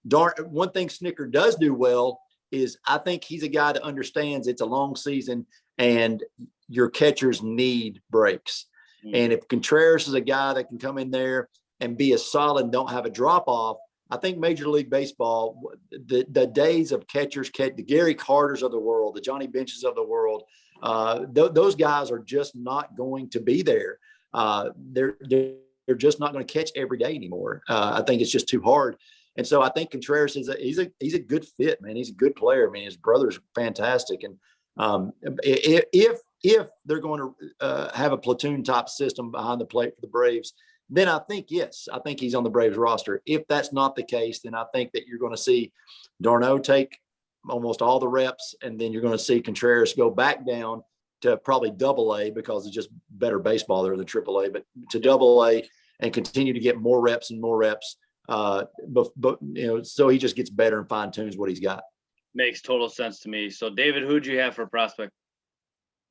one thing Snicker does do well is I think he's a guy that understands it's a long season and your catchers need breaks. Mm-hmm. And if Contreras is a guy that can come in there and be as solid and don't have a drop off, I think Major League Baseball, the days of catchers, the Gary Carters of the world, the Johnny Benches of the world, those guys are just not going to be there. They're just not going to catch every day anymore. I think it's just too hard. And so I think Contreras he's a good fit, man. He's a good player. I mean, his brother's fantastic. And if they're going to have a platoon type system behind the plate for the Braves, then I think he's on the Braves roster. If that's not the case, then I think that you're going to see Darno take almost all the reps, and then you're going to see Contreras go back down to probably Double-A because it's just better baseball there than Triple-A, but to Double-A and continue to get more reps and more reps. But so he just gets better and fine tunes what he's got. Makes total sense to me. So David, who'd you have for prospect?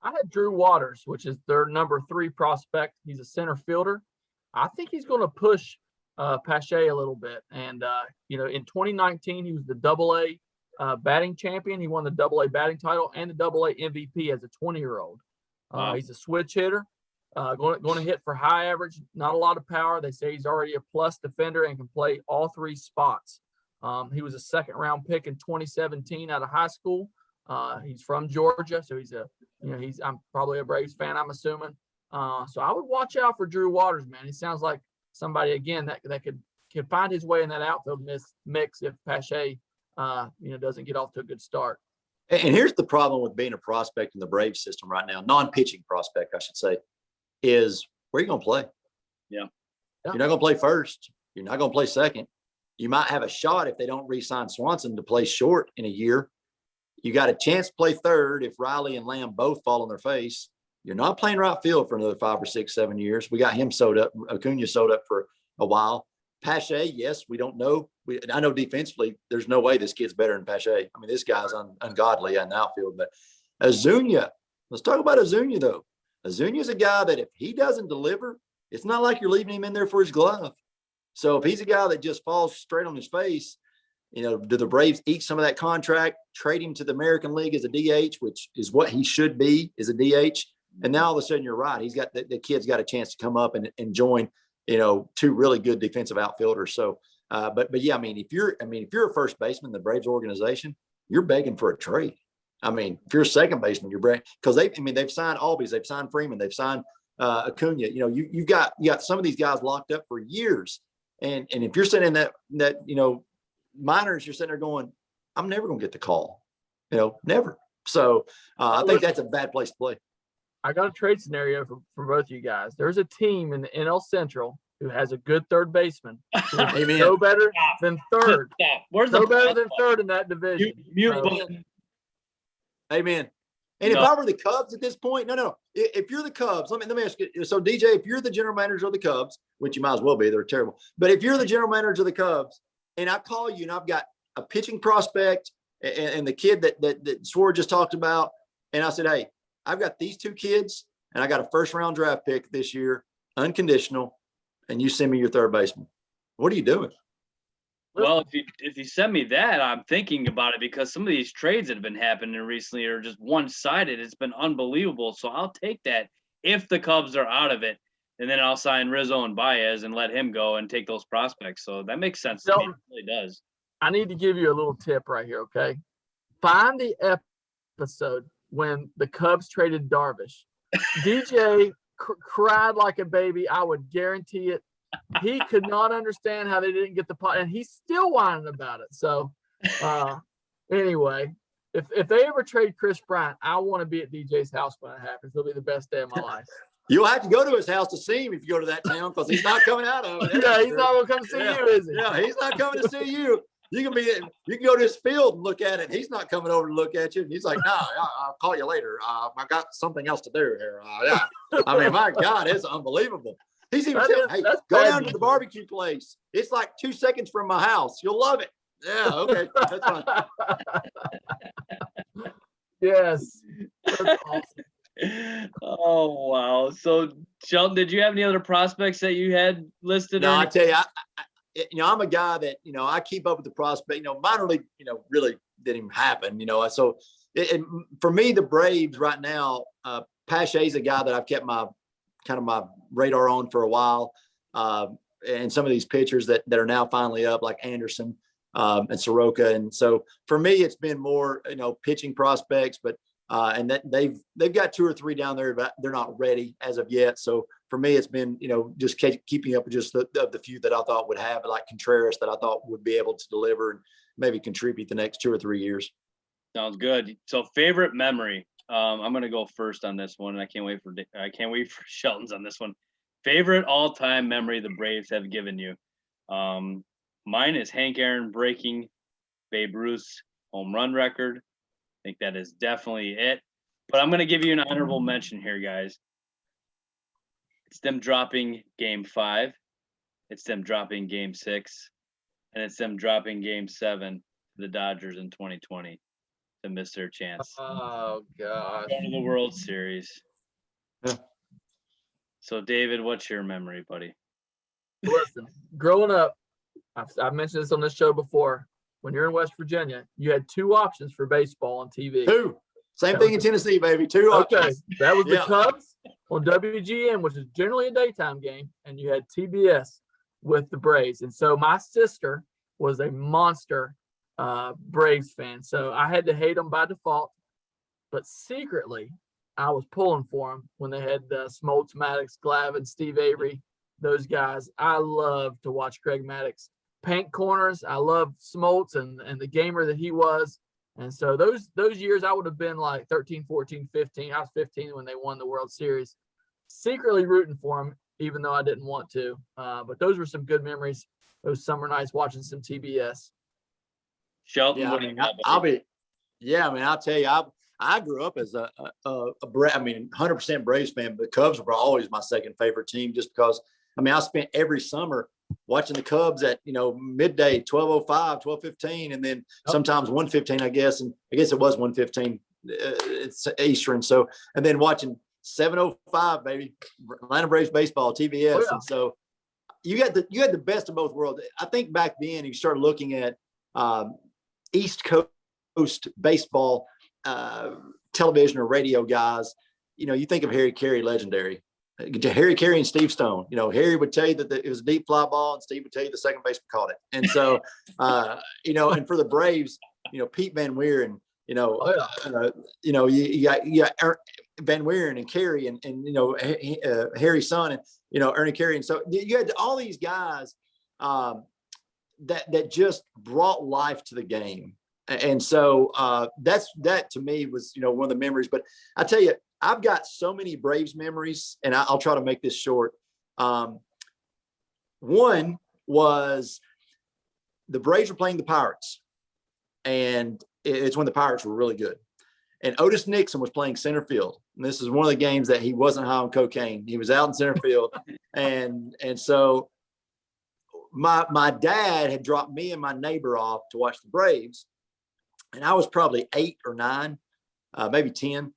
I had Drew Waters, which is their number 3 prospect. He's a center fielder. I think he's going to push Pache a little bit. And, in 2019, he was the Double-A batting champion. He won the Double-A batting title and the Double-A MVP as a 20-year-old. Wow. He's a switch hitter, going to hit for high average, not a lot of power. They say he's already a plus defender and can play all 3 spots. He was a second-round pick in 2017 out of high school. He's from Georgia, so I'm probably a Braves fan, I'm assuming. So I would watch out for Drew Waters, man. He sounds like somebody again that could find his way in that outfield mix if Pache, doesn't get off to a good start. And here's the problem with being a prospect in the Braves system right now, non-pitching prospect, I should say, is where are you going to play? Yeah. You're not going to play first. You're not going to play second. You might have a shot if they don't re-sign Swanson to play short in a year. You got a chance to play third if Riley and Lamb both fall on their face. You're not playing right field for another 5 or 6, 7 years. We got him sewed up. Acuna sewed up for a while. Pache, yes, we don't know. I know defensively, there's no way this kid's better than Pache. I mean, this guy's ungodly in the outfield. But Acuna, let's talk about Acuna, though. Azuna's a guy that if he doesn't deliver, it's not like you're leaving him in there for his glove. So if he's a guy that just falls straight on his face, do the Braves eat some of that contract, trade him to the American League as a DH, which is what he should be, is a DH. And now all of a sudden you're right. He's got the kid's got a chance to come up and join, 2 really good defensive outfielders. So, but yeah, if you're a first baseman in the Braves organization, you're begging for a trade. If you're a second baseman, you're begging because they've signed Albies, they've signed Freeman, they've signed Acuna. You got some of these guys locked up for years, and if you're sitting in that minors, you're sitting there going, I'm never going to get the call, never. So I think that's a bad place to play. I got a trade scenario for both of you guys. There's a team in the NL Central who has a good third baseman. Amen. No better than third. Where's no better than third in that division. Mute button. Amen. And if I were the Cubs at this point, no. If you're the Cubs, let me ask you. So DJ, if you're the general manager of the Cubs, which you might as well be, they're terrible. But if you're the general manager of the Cubs, and I call you and I've got a pitching prospect and the kid that Swor just talked about, and I said, hey, I've got these 2 kids and I got a first-round draft pick this year, unconditional, and you send me your third baseman. What are you doing? Well, if you send me that, I'm thinking about it because some of these trades that have been happening recently are just one-sided. It's been unbelievable. So I'll take that if the Cubs are out of it, and then I'll sign Rizzo and Baez and let him go and take those prospects. So that makes sense to me. It really does. I need to give you a little tip right here, okay? Find the episode when the Cubs traded Darvish. DJ cried like a baby. I would guarantee it. He could not understand how they didn't get the pot, and he's still whining about it. So, anyway, if they ever trade Chris Bryant, I want to be at DJ's house when it happens. It'll be the best day of my life. You'll have to go to his house to see him if you go to that town because he's not coming out of it. Yeah, he's not going to come see you, is he? Yeah, he's not coming to see you. You can go to his field and look at it. He's not coming over to look at you. And he's like, no, I'll call you later. I got something else to do here. Yeah. My God, it's unbelievable. He's even saying, hey, go down to the barbecue place. It's like 2 seconds from my house. You'll love it. Yeah, okay. That's fine. Yes. That's awesome. Oh, wow. So, Shelton, did you have any other prospects that you had listed? No, I tell you, I'm a guy that, I keep up with the prospect. Minor league, really didn't even happen, So for me, the Braves right now, Pache's a guy that I've kept my radar on for a while. And some of these pitchers that are now finally up, like Anderson and Soroka. And so for me, it's been more, pitching prospects, but and that they've got 2 or 3 down there, but they're not ready as of yet. So for me, it's been, just keeping up with just the few that I thought would have, like Contreras, that I thought would be able to deliver and maybe contribute the next 2 or 3 years. Sounds good. So favorite memory. I'm going to go first on this one, and I can't wait for Shelton's on this one. Favorite all-time memory the Braves have given you. Mine is Hank Aaron breaking Babe Ruth's home run record. I think that is definitely it. But I'm going to give you an honorable mention here, guys. It's them dropping Game 5. It's them dropping Game 6. And it's them dropping Game 7 to the Dodgers in 2020 to miss their chance. Oh, God. Going to the World Series. Yeah. So, David, what's your memory, buddy? Listen, growing up, I've mentioned this on this show before. When you're in West Virginia, you had 2 options for baseball on TV. 2. Same thing in Tennessee, baby. 2 options. Okay. That was the Cubs on WGN, which is generally a daytime game, and you had TBS with the Braves. And so my sister was a monster Braves fan. So I had to hate them by default. but secretly I was pulling for them when they had Smoltz, Maddox, Glavin, Steve Avery, those guys. I love to watch Craig Maddox paint corners. I love Smoltz and the gamer that he was. And so those years, I would have been like 13, 14, 15. I was 15 when they won the World Series. Secretly rooting for them, even though I didn't want to. But those were some good memories. Those summer nights watching some TBS. Shelton, Yeah, what I do you mean, got, I'll buddy? be. Yeah, I mean, I'll tell you, I grew up as a 100% Braves fan, but Cubs were always my second favorite team just because, I mean, I spent every summer watching the Cubs at, midday, 12:05, 12:15, and then sometimes 1:15, I guess. And I guess it was 1:15. It's Eastern. So, and then watching 7:05, baby, Atlanta Braves baseball, TBS. Oh, yeah. And so you had the best of both worlds. I think back then you started looking at East Coast baseball television or radio guys. You think of Harry Carey, legendary. Harry Carey and Steve Stone. Harry would tell you that it was a deep fly ball, and Steve would tell you the second baseman caught it. And so, and for the Braves, Pete Van Wieren, you got Van Wieren and Carey and Harry's son and Ernie Carey. And so you had all these guys that just brought life to the game. And so that to me was one of the memories. But I tell you, I've got so many Braves memories, and I'll try to make this short. One was the Braves were playing the Pirates, and it's when the Pirates were really good. And Otis Nixon was playing center field. And this is one of the games that he wasn't high on cocaine. He was out in center field. and so my dad had dropped me and my neighbor off to watch the Braves. And I was probably 8 or 9, maybe 10.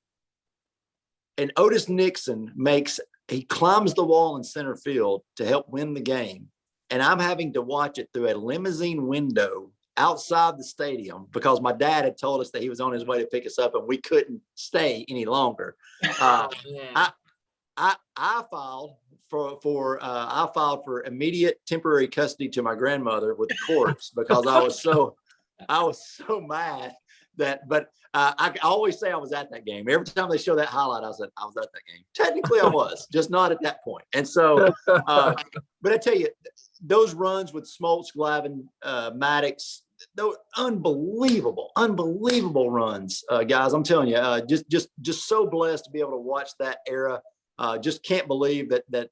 And Otis Nixon he climbs the wall in center field to help win the game. And I'm having to watch it through a limousine window outside the stadium because my dad had told us that he was on his way to pick us up and we couldn't stay any longer. I filed for immediate temporary custody to my grandmother with the courts because I was so mad but I always say I was at that game. Every time they show that highlight, I said I was at that game. Technically, I was, just not at that point. And so, but I tell you, those runs with Smoltz, Glavin, Maddox, those unbelievable runs, guys. I'm telling you, just so blessed to be able to watch that era. Just can't believe that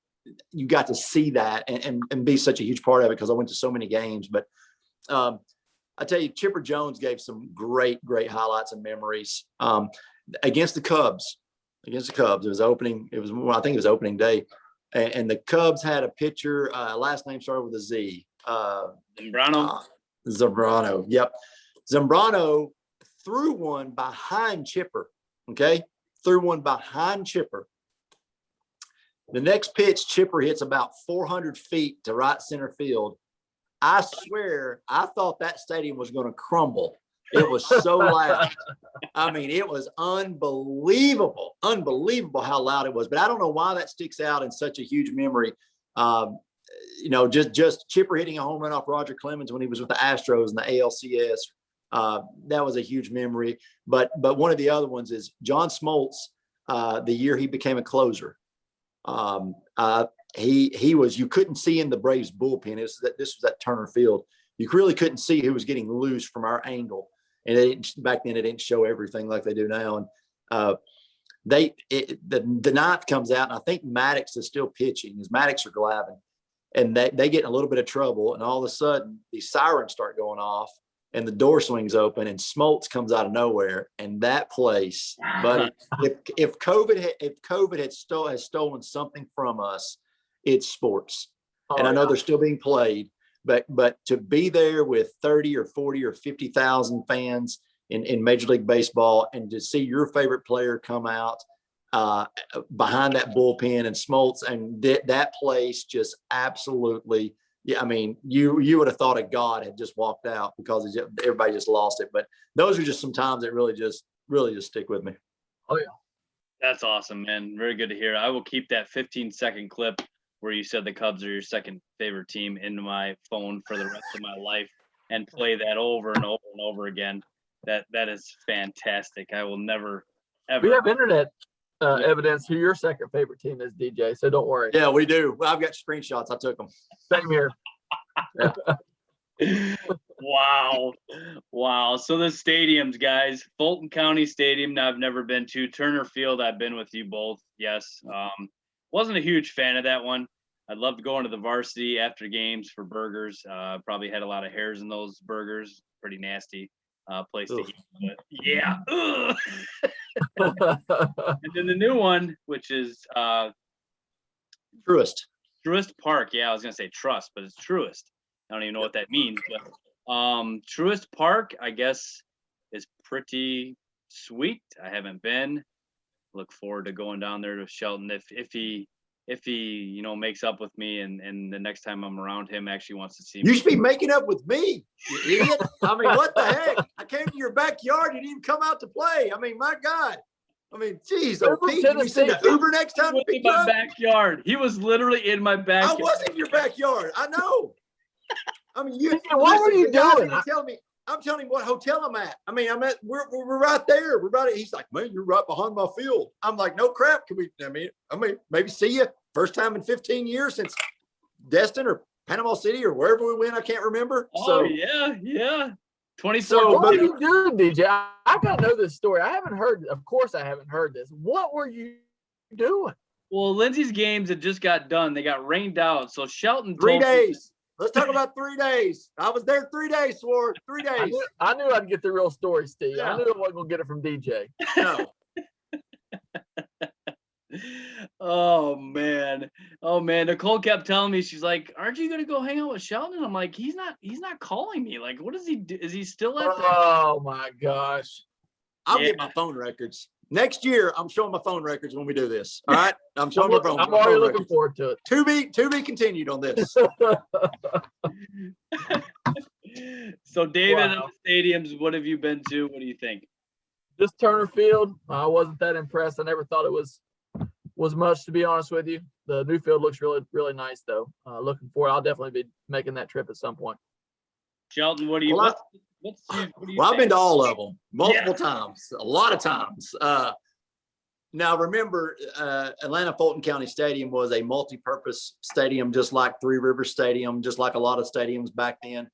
you got to see that and be such a huge part of it because I went to so many games. But I tell you, Chipper Jones gave some great highlights and memories against the Cubs. I think it was opening day, and the Cubs had a pitcher. Last name started with a Z. Zambrano. Yep, Zambrano threw one behind Chipper. Okay, threw one behind Chipper. The next pitch, Chipper hits about 400 feet to right center field. I swear, I thought that stadium was going to crumble. It was so loud. I mean, it was unbelievable how loud it was. But I don't know why that sticks out in such a huge memory. Just Chipper hitting a home run off Roger Clemens when he was with the Astros in the ALCS. That was a huge memory. But one of the other ones is John Smoltz, the year he became a closer. He was, you couldn't see in the Braves bullpen. This was at Turner Field. You really couldn't see who was getting loose from our angle. And back then it didn't show everything like they do now. And the ninth comes out, and I think Maddox is still pitching. Is Maddox or Glavin? And they get in a little bit of trouble. And all of a sudden these sirens start going off and the door swings open and Smoltz comes out of nowhere. And that place, buddy, if COVID has stolen something from us, it's sports. And I know they're still being played, but to be there with 30 or 40 or 50,000 fans in Major League Baseball and to see your favorite player come out behind that bullpen and Smoltz and that place just absolutely, yeah. I mean, you would have thought a god had just walked out because everybody just lost it. But those are just some times that really just stick with me. Oh yeah. That's awesome, man. Very good to hear. I will keep that 15-second clip where you said the Cubs are your second favorite team into my phone for the rest of my life and play that over and over and over again. That is fantastic. I will never ever. We have internet evidence who your second favorite team is, DJ. So don't worry. Yeah, we do. Well, I've got screenshots. I took them. Same here. Wow. So the stadiums, guys. Fulton County Stadium. Now I've never been to. Turner Field. I've been with you both. Yes. Wasn't a huge fan of that one. I'd love to go into the varsity after games for burgers. Probably had a lot of hairs in those burgers. Pretty nasty place to eat. But yeah. And then the new one, which is Truist Park. Yeah, I was gonna say Trust, but it's Truist. I don't even know what that means. But Truist Park, I guess, is pretty sweet. I haven't been. Look forward to going down there to Shelton if he makes up with me and the next time I'm around him actually wants to see me. You should be making up with me, you idiot. I mean, what the heck? I came to your backyard. You didn't even come out to play. I mean, my God. I mean, geez, Pete, you send an Uber next time to pick you up? Backyard. He was literally in my backyard. I was in your backyard. I know. I mean, what were you doing? I'm telling him what hotel I'm at. I mean, we're right there. We're right. He's like, man, you're right behind my field. I'm like, no crap. Can we? I mean, maybe see you first time in 15 years since Destin or Panama City or wherever we went. I can't remember. Oh yeah. 24. So, what were you doing, DJ? I gotta know this story. I haven't heard. Of course, I haven't heard this. What were you doing? Well, Lindsay's games had just got done. They got rained out. So Shelton 3 days. Let's talk about 3 days. I was there 3 days, Swor. 3 days. I knew I'd get the real story, Steve. Yeah. I knew I wasn't gonna get it from DJ. No. Oh man. Nicole kept telling me, she's like, aren't you gonna go hang out with Shelton? I'm like, he's not calling me. Like, what does he do? Is he still at Oh my gosh. I'll get my phone records. Next year, I'm showing my phone records when we do this. All right. I'm showing my phone. I'm already looking forward to it. To be continued on this. So David, in the stadiums, what have you been to? What do you think? Just Turner Field. I wasn't that impressed. I never thought it was much, to be honest with you. The new field looks really, really nice, though. Looking forward. I'll definitely be making that trip at some point. Shelton, what do you? Well, I've been to all of them multiple times, a lot of times. Now, remember, Atlanta Fulton County Stadium was a multi-purpose stadium, just like Three Rivers Stadium, just like a lot of stadiums back then.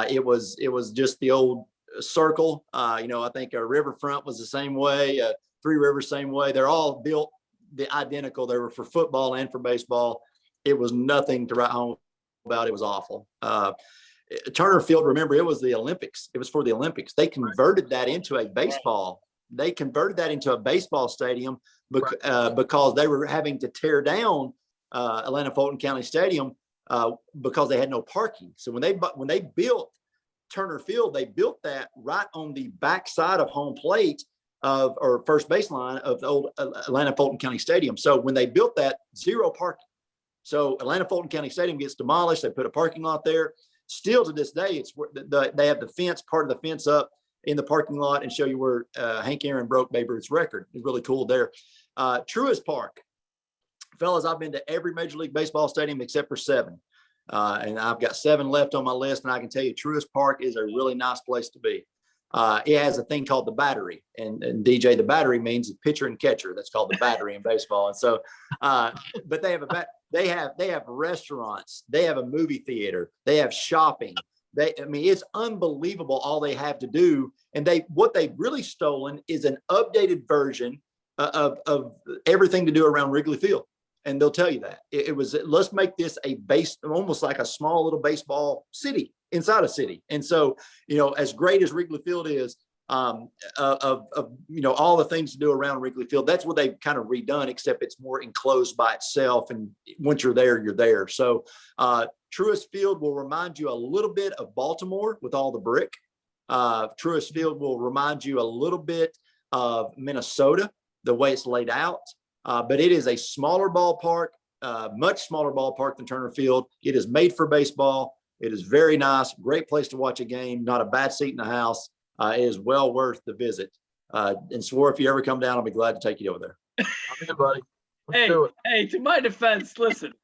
It was just the old circle. I think Riverfront was the same way. Three Rivers, same way. They're all built identical. They were for football and for baseball. It was nothing to write home about. It was awful. Turner Field, remember, it was the Olympics. It was for the Olympics. They converted that into a baseball. They converted that into a baseball stadium because they were having to tear down Atlanta Fulton County Stadium because they had no parking. So when they built Turner Field, they built that right on the backside of home plate or first baseline of the old Atlanta Fulton County Stadium. So when they built that, zero parking. So Atlanta Fulton County Stadium gets demolished. They put a parking lot there. Still to this day, it's where they have the fence, part of the fence up in the parking lot and show you where Hank Aaron broke Babe Ruth's record. It's really cool there. Truist Park. Fellas, I've been to every Major League Baseball stadium except for 7. And I've got 7 left on my list. And I can tell you Truist Park is a really nice place to be. It has a thing called the battery. And DJ, the battery means pitcher and catcher. That's called the battery in baseball. And so, but they have they have restaurants, they have a movie theater, they have shopping. It's unbelievable all they have to do. And what they've really stolen is an updated version of everything to do around Wrigley Field. And they'll tell you that it was, let's make this almost like a small little baseball city inside a city. And so, as great as Wrigley Field is, all the things to do around Wrigley Field, that's what they've kind of redone, except it's more enclosed by itself. And once you're there, you're there. So Truist Field will remind you a little bit of Baltimore with all the brick. Truist Field will remind you a little bit of Minnesota, the way it's laid out. But it is a smaller ballpark, much smaller ballpark than Turner Field. It is made for baseball. It is very nice, great place to watch a game, not a bad seat in the house. It is well worth the visit. And Swor, if you ever come down, I'll be glad to take you over there. I'm here, buddy. Hey, to my defense, listen.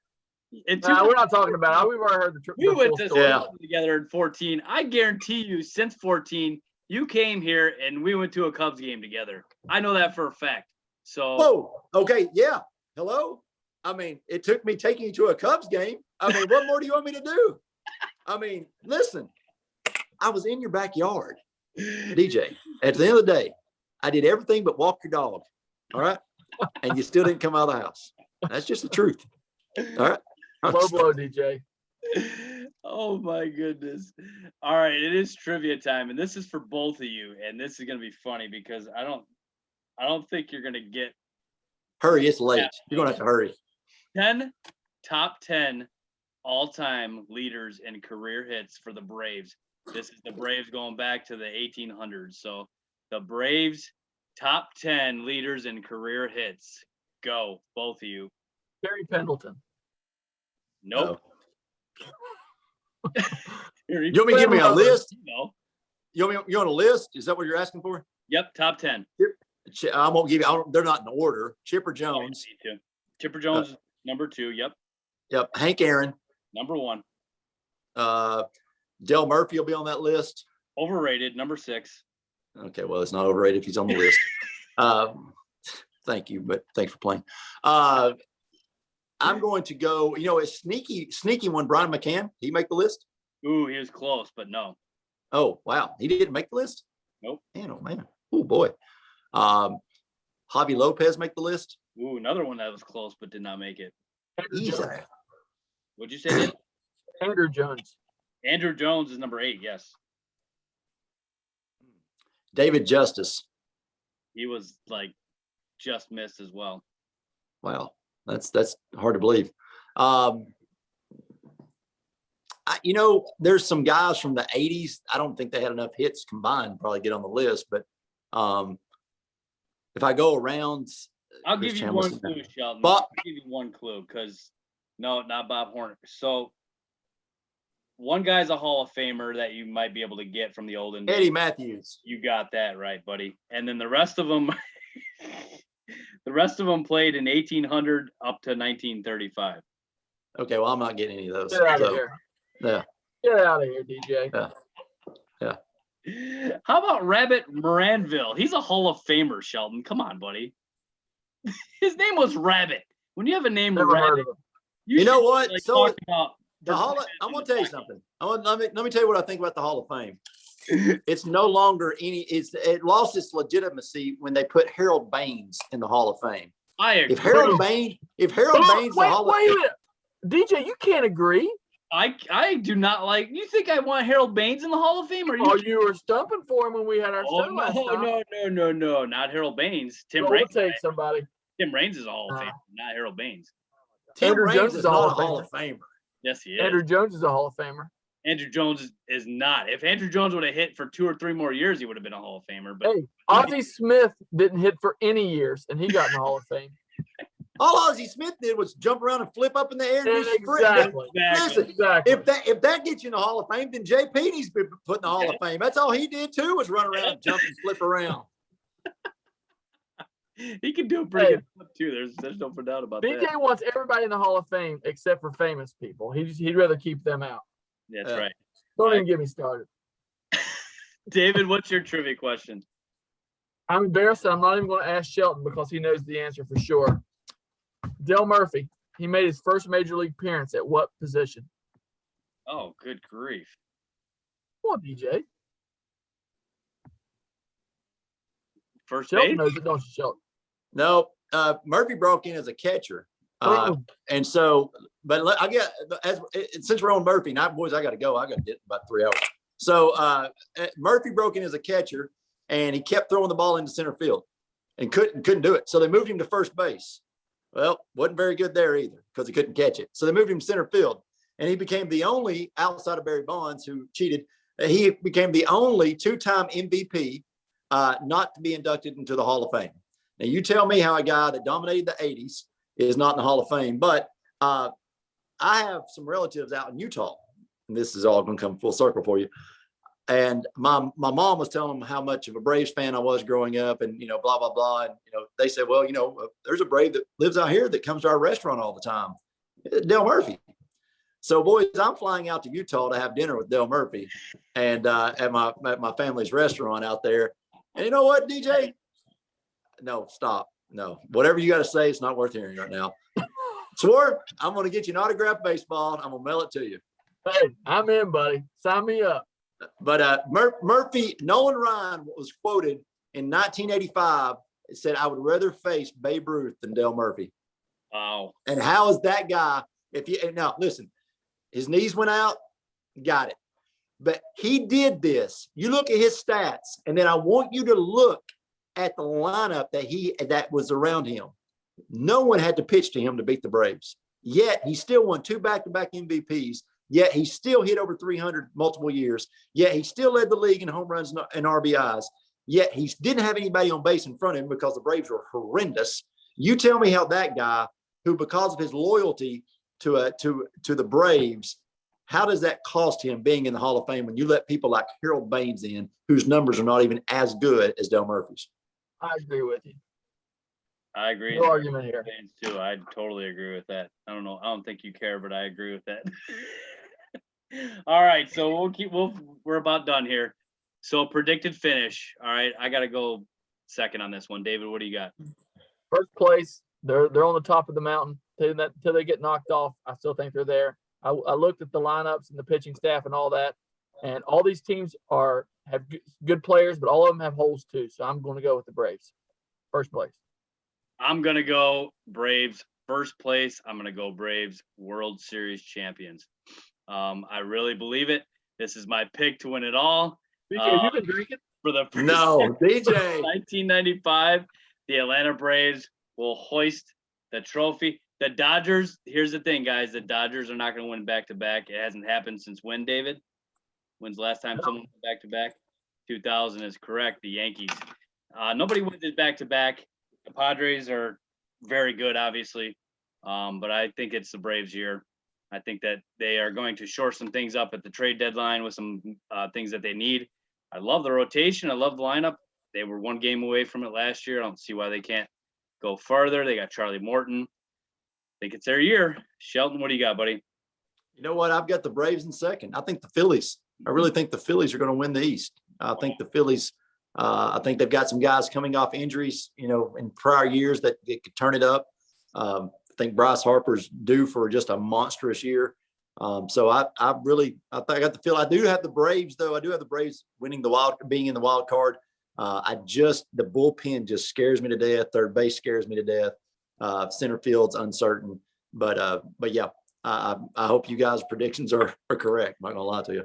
We're not talking about it. We've already heard the We went to together in 14. I guarantee you, since 14, You came here and we went to a Cubs game together. I know that for a fact. So. Whoa. Okay. Yeah. Hello. I mean, it took me taking you to a Cubs game. I mean, what more do you want me to do? I mean, listen, I was in your backyard, DJ. At the end of the day, I did everything but walk your dog. All right. And you still didn't come out of the house. That's just the truth. All right. Low blow, DJ. Oh my goodness. All right. It is trivia time. And this is for both of you. And this is going to be funny because I don't think you're going to get. Hurry. It's late. You're going to have to hurry. Top 10 all-time leaders in career hits for the Braves. This is the Braves going back to the 1800s. So the Braves top 10 leaders in career hits. Go, both of you. Barry Pendleton. Nope. You want me to give me a list? No. You want a list? Is that what you're asking for? Yep, top 10. I won't give you. They're not in order. Chipper Jones. Chipper Jones, number 2. Yep. Yep. Hank Aaron. Number 1. Del Murphy will be on that list. Overrated, number 6. Okay, well, it's not overrated if he's on the list. Thank you, but thanks for playing. I'm going to go, a sneaky one, Brian McCann. Did he make the list? Ooh, he was close, but no. Oh, wow. He didn't make the list? Nope. Man, oh, man. Oh, boy. Javi Lopez make the list? Ooh, another one that was close but did not make it. Easy. What'd you say, Dan? Andrew Jones. Andrew Jones is number 8, yes. David Justice. He was just missed as well. Wow. That's hard to believe. There's some guys from the 80s. I don't think they had enough hits combined to probably get on the list, but if I go around, I'll give you one clue, Shelton. I'll give you one clue because no, not Bob Horner. So one guy's a Hall of Famer that you might be able to get from the olden days. Eddie Matthews. You got that right, buddy. And then the rest of them, played in 1800 up to 1935. Okay, well, I'm not getting any of those. Get out of here. Yeah. Get out of here, DJ. Yeah. How about Rabbit Moranville? He's a Hall of Famer, Shelton. Come on, buddy. His name was Rabbit. When you have a name Never Rabbit, heard of him. You know what? So I'm gonna tell you something. Let me tell you what I think about the Hall of Fame. It's no longer it lost its legitimacy when they put Harold Baines in the Hall of Fame. I agree. If Harold Baines wait a minute. DJ, you can't agree. I do not like. You think I want Harold Baines in the Hall of Fame? Or you were stumping for him when we had our show last time. No, not Harold Baines. Tim We'll Raines. take somebody. Tim Raines is a Hall of Famer, not Harold Baines. Tim Raines is not a Hall of Famer. Yes, he is. Andrew Jones is a Hall of Famer. Andrew Jones is not. If Andrew Jones would have hit for 2 or 3 more years, he would have been a Hall of Famer. But hey, Ozzie Smith didn't hit for any years, and he got in the Hall of Fame. All Ozzie Smith did was jump around and flip up in the air and do exactly. Listen, if that gets you in the Hall of Fame, then Jay Petey's been put in the Hall of Fame. That's all he did too, was run around and jump and flip around. He can do a pretty good flip too. There's no doubt about that. BJ wants everybody in the Hall of Fame except for famous people. He'd rather keep them out. That's right. Don't even get me started. David, what's your trivia question? I'm embarrassed that I'm not even going to ask Shelton because he knows the answer for sure. Del Murphy, he made his first major league appearance at what position? Oh, good grief. Come on, DJ. First Shelton base? knows it, don't you, Shelton? No, Murphy broke in as a catcher. And so, but I get, since we're on Murphy, now, boys, I got to go. I got to get in about 3 hours. So Murphy broke in as a catcher, and he kept throwing the ball into center field and couldn't do it. So they moved him to first base. Well, wasn't very good there either because he couldn't catch it. So they moved him to center field, and he became the only, outside of Barry Bonds, who cheated, he became the only 2-time MVP not to be inducted into the Hall of Fame. Now, you tell me how a guy that dominated the 80s is not in the Hall of Fame, but I have some relatives out in Utah, and this is all going to come full circle for you. And my mom was telling them how much of a Braves fan I was growing up, and blah blah blah. And they said, well, there's a Brave that lives out here that comes to our restaurant all the time, Del Murphy. So, boys, I'm flying out to Utah to have dinner with Dale Murphy and at my family's restaurant out there. And you know what, DJ? No, stop. No, whatever you got to say, it's not worth hearing right now. Swor, I'm going to get you an autographed baseball. I'm going to mail it to you. Hey, I'm in, buddy. Sign me up. But Murphy, Nolan Ryan was quoted in 1985. It said, "I would rather face Babe Ruth than Dale Murphy." Wow. And how is that guy? Now listen, his knees went out, got it. But he did this. You look at his stats, and then I want you to look at the lineup that was around him. No one had to pitch to him to beat the Braves. Yet he still won 2 back-to-back MVPs. Yet he still hit over 300 multiple years. Yet he still led the league in home runs and RBIs. Yet he didn't have anybody on base in front of him because the Braves were horrendous. You tell me how that guy, who because of his loyalty to the Braves, how does that cost him being in the Hall of Fame when you let people like Harold Baines in, whose numbers are not even as good as Dale Murphy's? I agree with you. I agree. No argument here. Baines too. I totally agree with that. I don't know. I don't think you care, but I agree with that. All right, so we're about done here. So predicted finish. All right, I got to go second on this one. David, what do you got? First place. They're on the top of the mountain till they get knocked off. I still think they're there. I looked at the lineups and the pitching staff and all that, and all these teams have good players, but all of them have holes too. So I'm going to go with the Braves. First place. I'm going to go Braves first place. I'm going to go Braves World Series champions. I really believe it. This is my pick to win it all. DJ, you been drinking? For the first No, DJ. 1995, the Atlanta Braves will hoist the trophy. The Dodgers, here's the thing, guys. The Dodgers are not going to win back-to-back. It hasn't happened since when, David? When's the last time someone went back-to-back? 2000 is correct. The Yankees. Nobody wins it back-to-back. The Padres are very good, obviously, but I think it's the Braves' year. I think that they are going to shore some things up at the trade deadline with some things that they need. I love the rotation. I love the lineup. They were 1 game away from it last year. I don't see why they can't go farther. They got Charlie Morton. I think it's their year. Shelton, what do you got, buddy? You know what? I've got the Braves in second. I think the Phillies. I really think the Phillies are going to win the East. I think the Phillies. I think they've got some guys coming off injuries, in prior years that could turn it up. I think Bryce Harper's due for just a monstrous year. So I got the feel. I do have the Braves, though. I do have the Braves being in the wild card. The bullpen just scares me to death. Third base scares me to death. Center field's uncertain, but yeah, I hope you guys' predictions are correct. I'm not gonna lie to you.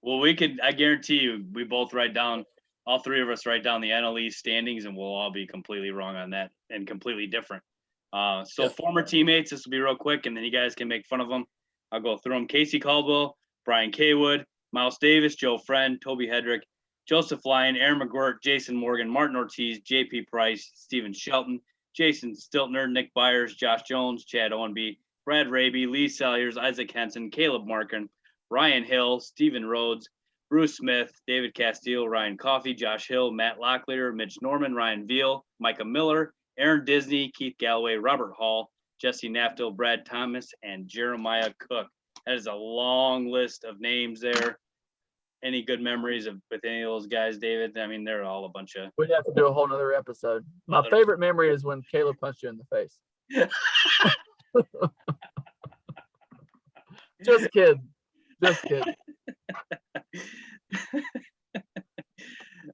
Well, I guarantee you, we both all 3 of us write down the NL East standings, and we'll all be completely wrong on that and completely different. Former teammates, this will be real quick, and then you guys can make fun of them. I'll go through them. Casey Caldwell, Brian Kaywood, Miles Davis, Joe Friend, Toby Hedrick, Joseph Lyon, Aaron McGuirt, Jason Morgan, Martin Ortiz, JP Price, Steven Shelton, Jason Stiltner, Nick Byers, Josh Jones, Chad Owenby, Brad Raby, Lee Salyers, Isaac Henson, Caleb Markin, Ryan Hill, Stephen Rhodes, Bruce Smith, David Castile, Ryan Coffey, Josh Hill, Matt Locklear, Mitch Norman, Ryan Veal, Micah Miller, Aaron Disney, Keith Galloway, Robert Hall, Jesse Naftel, Brad Thomas, and Jeremiah Cook. That is a long list of names there. Any good memories with any of those guys, David? I mean, they're all a bunch of. We'd have to do a whole nother episode. My favorite memory is when Caleb punched you in the face. Just kidding.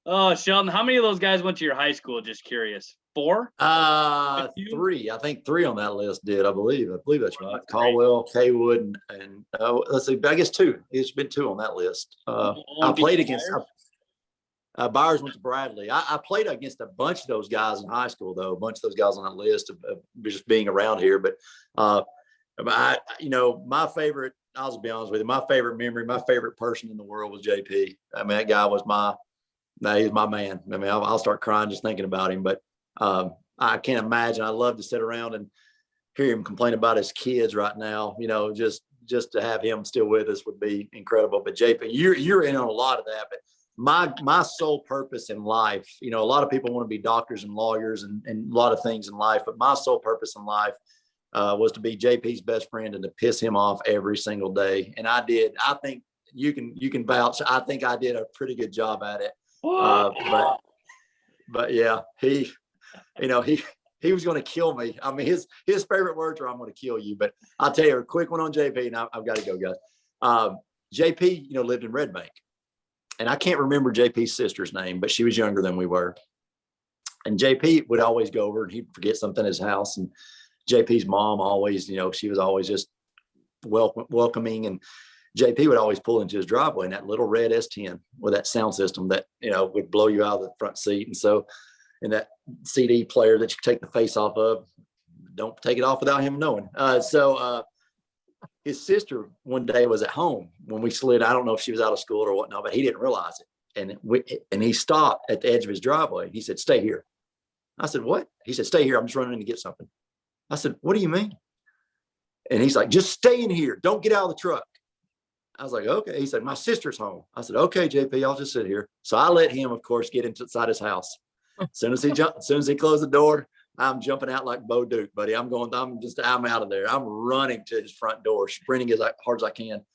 Oh, Sheldon, how many of those guys went to your high school? Just curious. 4? 3. I think 3 on that list did. I believe that's right. Caldwell, Kaywood, and let's see. I guess 2. It's been 2 on that list. I played against Byers went to Bradley. I played against a bunch of those guys in high school, though. A bunch of those guys on that list of just being around here. But my favorite. I'll just be honest with you. My favorite memory, my favorite person in the world was JP. I mean, that guy was he's my man. I mean, I'll start crying just thinking about him. But I can't imagine. I love to sit around and hear him complain about his kids right now. Just to have him still with us would be incredible. But JP, you're in on a lot of that. But my sole purpose in life, a lot of people want to be doctors and lawyers and a lot of things in life. But my sole purpose in life was to be JP's best friend and to piss him off every single day. And I did. I think you can vouch. I think I did a pretty good job at it. But yeah, he was going to kill me. I mean, his favorite words are "I'm going to kill you." But I'll tell you a quick one on JP, and I've got to go, guys. JP, lived in Red Bank, and I can't remember JP's sister's name, but she was younger than we were. And JP would always go over and he'd forget something at his house. And JP's mom always, she was always just welcoming. And JP would always pull into his driveway in that little red S10 with that sound system that, would blow you out of the front seat. And so, and that CD player that you take the face off of, don't take it off without him knowing. So his sister one day was at home when we slid. I don't know if she was out of school or whatnot, but he didn't realize it. And he stopped at the edge of his driveway. He said, "Stay here." I said, "What?" He said, "Stay here. I'm just running in to get something." I said, "What do you mean?" And he's like, "Just stay in here. Don't get out of the truck." I was like, "Okay." He said, "My sister's home." I said, "Okay, JP, I'll just sit here." So I let him, of course, get inside his house. As soon as he closed the door, I'm jumping out like Bo Duke, buddy. I'm out of there. I'm running to his front door, sprinting as hard as I can.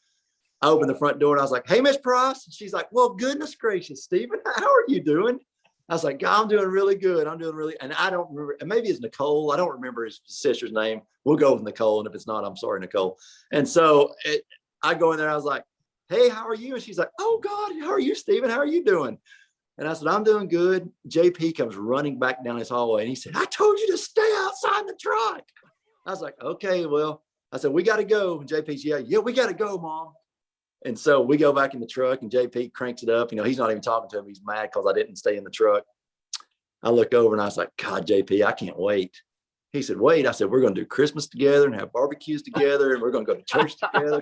I opened the front door and I was like, "Hey, Miss Price." She's like, "Well, goodness gracious, Steven, how are you doing?" I was like, "God, I'm doing really good. And I don't remember, maybe it's Nicole. I don't remember his sister's name. We'll go with Nicole. And if it's not, I'm sorry, Nicole. And so I go in there. I was like, "Hey, how are you?" And she's like, "Oh God, how are you, Steven? How are you doing?" And I said, "I'm doing good." JP comes running back down his hallway and he said, "I told you to stay outside the truck." I was like, "Okay, well," I said, "We got to go." And JP's, yeah, we got to go, Mom. And so we go back in the truck and JP cranks it up. He's not even talking to him. He's mad because I didn't stay in the truck. I looked over and I was like, "God, JP, I can't wait." He said, "Wait." I said, "We're going to do Christmas together and have barbecues together. And we're going to go to church together."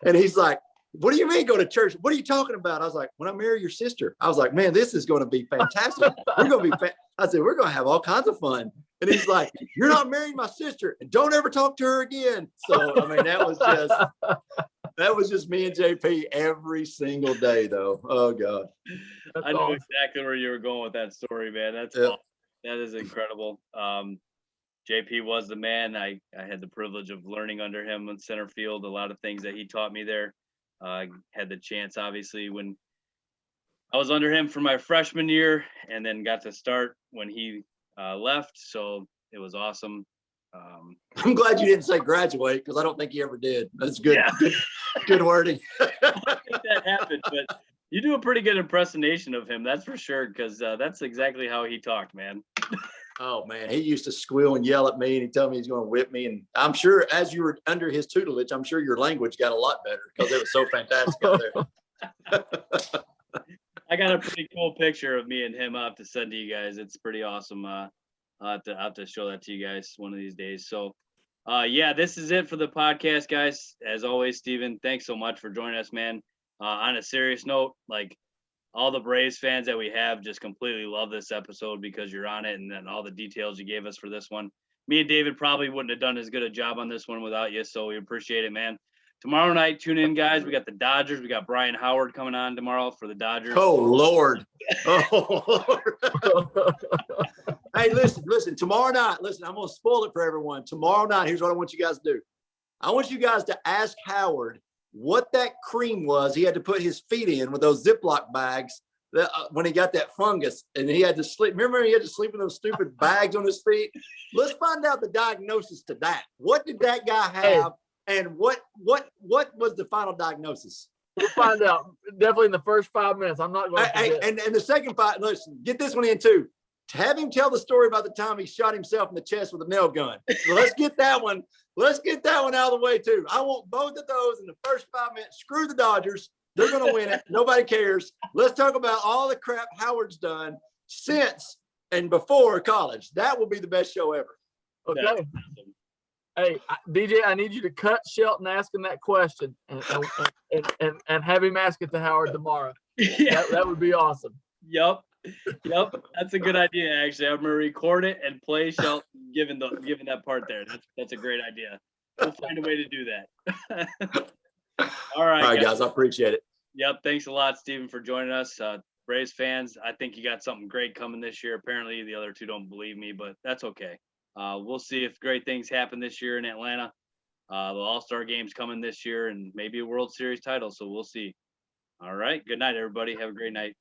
And he's like, "What do you mean go to church? What are you talking about?" I was like, "When I marry your sister." I was like, "Man, this is going to be fantastic. We're going to be, I said, "We're going to have all kinds of fun." And he's like, "You're not marrying my sister and don't ever talk to her again." So, I mean, that was just me and JP every single day though. Oh God. I knew exactly where you were going with that story, man. That's awesome. That is incredible. JP was the man. I had the privilege of learning under him in center field, a lot of things that he taught me there. Had the chance, obviously, when I was under him for my freshman year and then got to start when he left. So it was awesome. I'm glad you didn't say graduate because I don't think he ever did. That's good. Yeah. Good wording. I think that happened, but you do a pretty good impersonation of him. That's for sure. Because that's exactly how he talked, man. Oh man, he used to squeal and yell at me, and he'd tell me he's going to whip me. And I'm sure, as you were under his tutelage, I'm sure your language got a lot better because it was so fantastic out there. I got a pretty cool picture of me and him. I'll have to send to you guys. It's pretty awesome. I'll have to show that to you guys one of these days. So, yeah, this is it for the podcast, guys. As always, Steven, thanks so much for joining us, man. On a serious note, like, all the Braves fans that we have just completely love this episode because you're on it, and then all the details you gave us for this one. Me and David probably wouldn't have done as good a job on this one without you, so we appreciate it, man. Tomorrow night, tune in, guys. We got the Dodgers. We got Brian Howard coming on tomorrow for the Dodgers. Oh, Lord. Oh, Lord. Hey, listen, tomorrow night, I'm going to spoil it for everyone. Tomorrow night, here's what I want you guys to do. I want you guys to ask Howard what that cream was he had to put his feet in with those Ziploc bags that, when he got that fungus and he had to sleep. Remember, he had to sleep in those stupid bags on his feet. Let's find out the diagnosis to that. What did that guy have? And what was the final diagnosis? We'll find out definitely in the first 5 minutes. I'm not going to and the second part, listen, get this one in too. To have him tell the story about the time he shot himself in the chest with a nail gun. So let's get that one. Let's get that one out of the way too. I want both of those in the first 5 minutes. Screw the Dodgers. They're going to win it. Nobody cares. Let's talk about all the crap Howard's done since and before college. That will be the best show ever. Okay. Hey, DJ, I need you to cut Shelton asking that question and have him ask it to Howard tomorrow. Yeah. That would be awesome. Yep. That's a good idea, actually. I'm gonna record it and play Shelton given that part there. That's a great idea. We'll find a way to do that. All right, guys. I appreciate it. Yep. Thanks a lot, Steven, for joining us. Braves fans, I think you got something great coming this year. Apparently, the other two don't believe me, but that's okay. We'll see if great things happen this year in Atlanta. The All-Star game's coming this year and maybe a World Series title. So we'll see. All right. Good night, everybody. Have a great night.